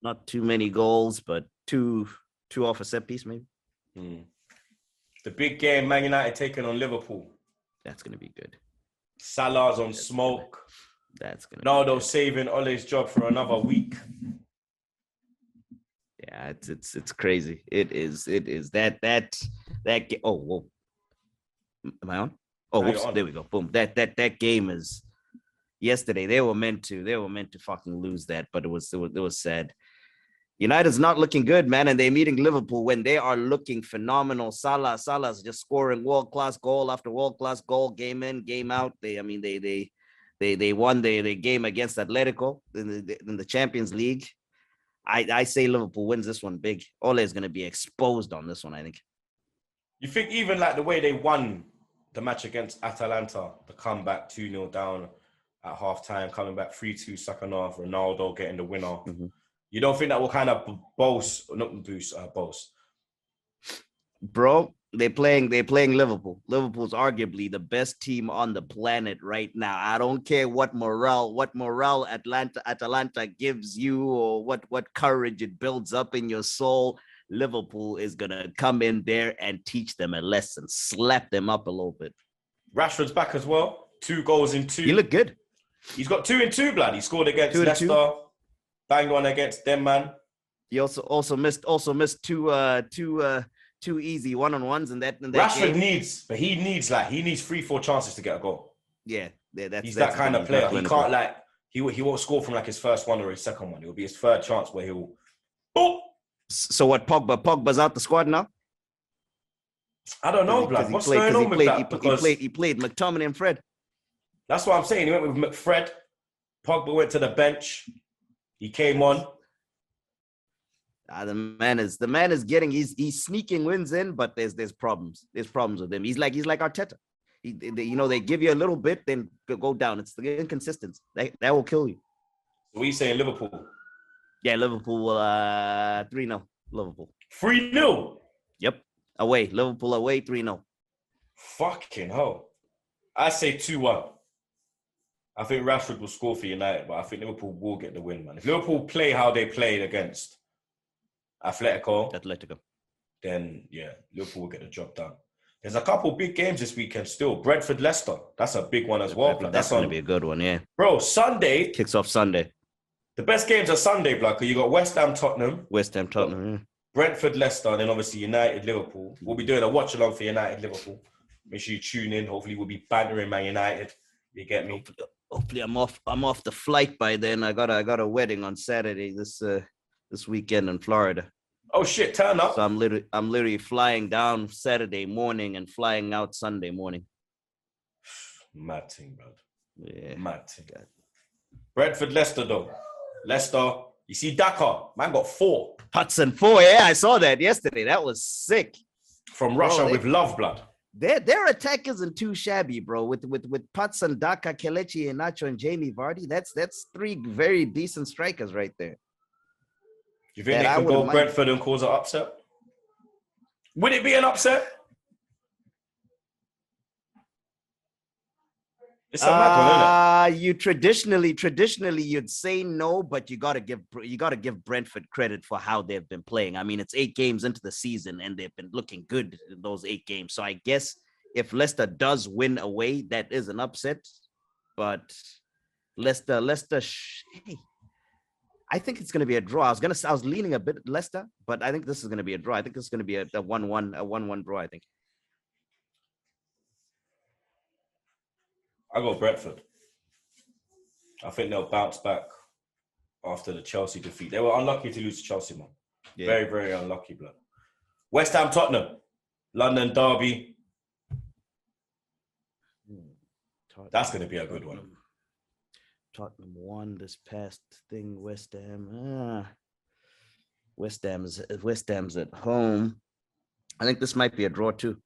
Not too many goals, but two off a set piece, maybe. The big game, Man United taking on Liverpool. That's gonna be good. Salah's on smoke. That's gonna. Naldo saving Ole's job for another week. Yeah, it's crazy. It is that. Oh, whoa. Am I on? Oh, whoops, there we go. Boom. That game is. Yesterday they were meant to fucking lose that, but it was sad. United's not looking good, man, and they're meeting Liverpool when they are looking phenomenal. Salah's just scoring world-class goal after world-class goal, game in, game out. They won the game against Atletico in the Champions League. I say Liverpool wins this one big. Ole is going to be exposed on this one, I think. You think even like the way they won the match against Atalanta, the comeback 2-0 down at halftime, coming back 3-2 second half, Ronaldo getting the winner. Mm-hmm. You don't think that will kind of boast? Bro, they're playing Liverpool. Liverpool's arguably the best team on the planet right now. I don't care what morale Atalanta gives you or what courage it builds up in your soul. Liverpool is gonna come in there and teach them a lesson, slap them up a little bit. Rashford's back as well. 2 goals in 2. He looked good. He's got 2 in 2, blood. He scored against Leicester. Banged one against them, man. He also missed two easy one-on-ones in that Rashford game. needs 3-4 chances to get a goal. Yeah, he's that kind of player. He can't he won't score from like his first one or his second one. It will be his third chance where he'll. Boop! So what? Pogba's out the squad now. I don't know, blood. What's going on with that? He played McTominay and Fred. That's what I'm saying. He went with McFred. Pogba went to the bench. He came on. The man is getting he's sneaking wins in, but there's problems. There's problems with him. He's like Arteta. They give you a little bit, then go down. It's the inconsistency that will kill you. So what are you saying, Liverpool? Yeah, Liverpool 3-0. Liverpool 3-0. Yep, away. Liverpool away 3-0. Fucking hell. I say 2-1. I think Rashford will score for United, but I think Liverpool will get the win, man. If Liverpool play how they played against Atletico, then yeah, Liverpool will get the job done. There's a couple big games this weekend still. Brentford, Leicester. That's a big one as well, blood. That's going to be a good one, yeah. Bro, Sunday. Kicks off Sunday. The best games are Sunday, blood, because you got West Ham, Tottenham. Yeah. Brentford, Leicester, and then obviously United, Liverpool. We'll be doing a watch-along for United, Liverpool. Make sure you tune in. Hopefully we'll be bantering Man United. You get me? Hopefully I'm off the flight by then. I got a wedding on Saturday. This this weekend in Florida. Oh shit, turn up. So I'm literally flying down Saturday morning and flying out Sunday morning. Mad thing, bro. Yeah. Mad thing. Brentford, Leicester, though. Leicester, you see Dakar, man got 4. Hudson 4, yeah, I saw that yesterday. That was sick. From Russia with love, blood. Their attack isn't too shabby, bro. With Patson, Daka, Kelechi, Iheanacho, and Jamie Vardy, that's 3 very decent strikers right there. You think they could go Brentford and cause an upset? Would it be an upset? It's a mad one, isn't it? You traditionally you'd say no, but you gotta give Brentford credit for how they've been playing. I mean, it's 8 games into the season and they've been looking good in those 8 games. So I guess if Leicester does win away, that is an upset. But Leicester, hey, I think it's gonna be a draw. I was leaning a bit Leicester, but I think this is gonna be a draw. I think this is gonna be a 1-1 draw. I think. I go Brentford. I think they'll bounce back after the Chelsea defeat. They were unlucky to lose to Chelsea, man. Yeah. Very, very unlucky, blood. West Ham, Tottenham. London derby. That's going to be a good one. Tottenham won this past thing. West Ham. West Ham's at home. I think this might be a draw too.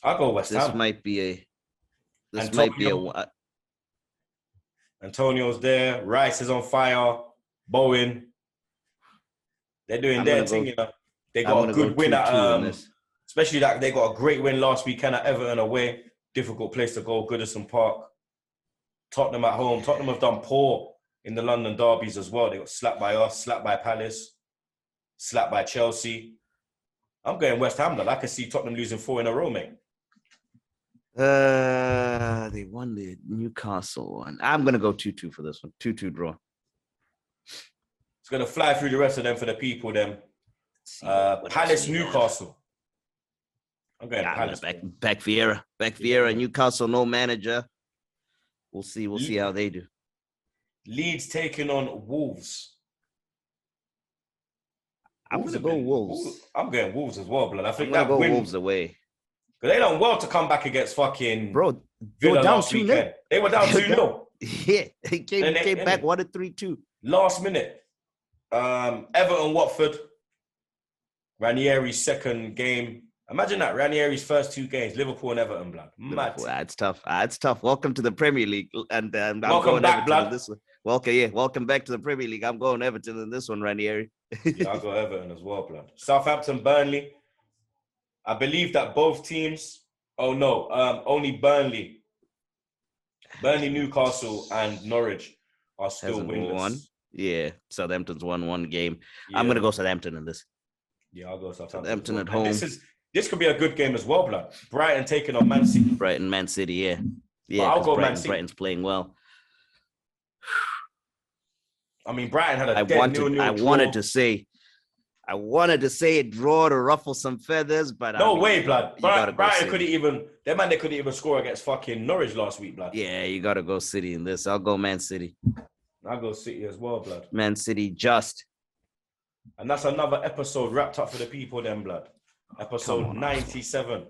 I'll go West Ham. This might be a. Antonio's there. Rice is on fire. Bowen. They're doing their thing, you know. They got a good win at especially that they got a great win last weekend at Everton away. Difficult place to go, Goodison Park. Tottenham at home. Tottenham have done poor in the London derbies as well. They got slapped by us, slapped by Palace, slapped by Chelsea. I'm going West Ham, though. I can see Tottenham losing 4 in a row, mate. They won the Newcastle one. I'm gonna go 2-2 for this one. 2-2 draw. It's gonna fly through the rest of them for the people. Them Palace, Newcastle. I'm going Palace. Back Vieira. Newcastle, no manager. We'll see how they do. Leeds taking on Wolves. I'm gonna go Wolves. I'm going Wolves as well, blood. I think I'm gonna go Wolves away. Because they done well to come back against fucking bro. They were down 2-0. They were down 2-0. Yeah, they came back 1-3-2. Last minute. Everton, Watford. Ranieri's second game. Imagine that, Ranieri's first 2 games, Liverpool and Everton, blood. Mad. It's tough. It's tough. Welcome to the Premier League. And I'm welcome going back, Everton blood. In this one. Welcome back to the Premier League. I'm going Everton in this one, Ranieri. Yeah, I'll go Everton as well, blood. Southampton, Burnley. I believe that both teams... Oh, no. Only Burnley. Burnley, Newcastle, and Norwich are still winless. Yeah, Southampton's won 1 game. Yeah. I'm going to go Southampton in this. Yeah, I'll go Southampton at home. This could be a good game as well, blood. Brighton taking on Man City. Man City, yeah. Yeah, I'll go Man City. Brighton's playing well. I mean, Brighton had a I wanted to say a draw to ruffle some feathers, but no way, blood. Brighton couldn't even score against fucking Norwich last week, blood. Yeah, you gotta go City in this. I'll go Man City. I'll go City as well, blood. Man City just. And that's another episode wrapped up for the people, then, blood. Episode 97.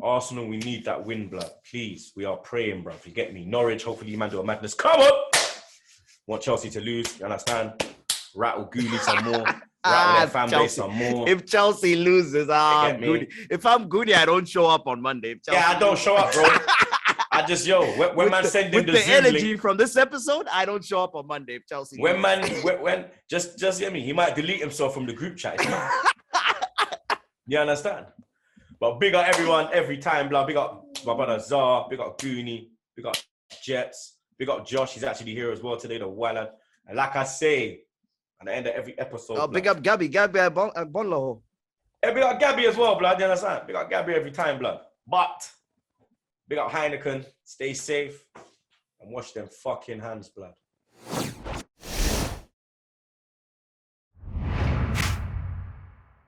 Arsenal, we need that win, blood. Please, we are praying, bro. You get me? Norwich, hopefully you man do a madness. Come on! Want Chelsea to lose, you understand? Rattle Guni some more. Rattle their fan base some more. If Chelsea loses, Guni. If I'm Guni, I don't show up on Monday. I don't show up, bro. I just, when man send in the Zoom energy link, from this episode, I don't show up on Monday if Chelsea when just hear me, he might delete himself from the group chat. You understand? But big up everyone every time, blah. Big up my brother Zar, big up Guni, big up Jets, big up Josh. He's actually here as well today, the Wallad. And like I say, at the end of every episode. Oh, big up Gabby Agbonlahor. Hey, big up Gabby as well, blood. You understand? Big up Gabby every time, blood. But big up Heineken. Stay safe and wash them fucking hands, blood.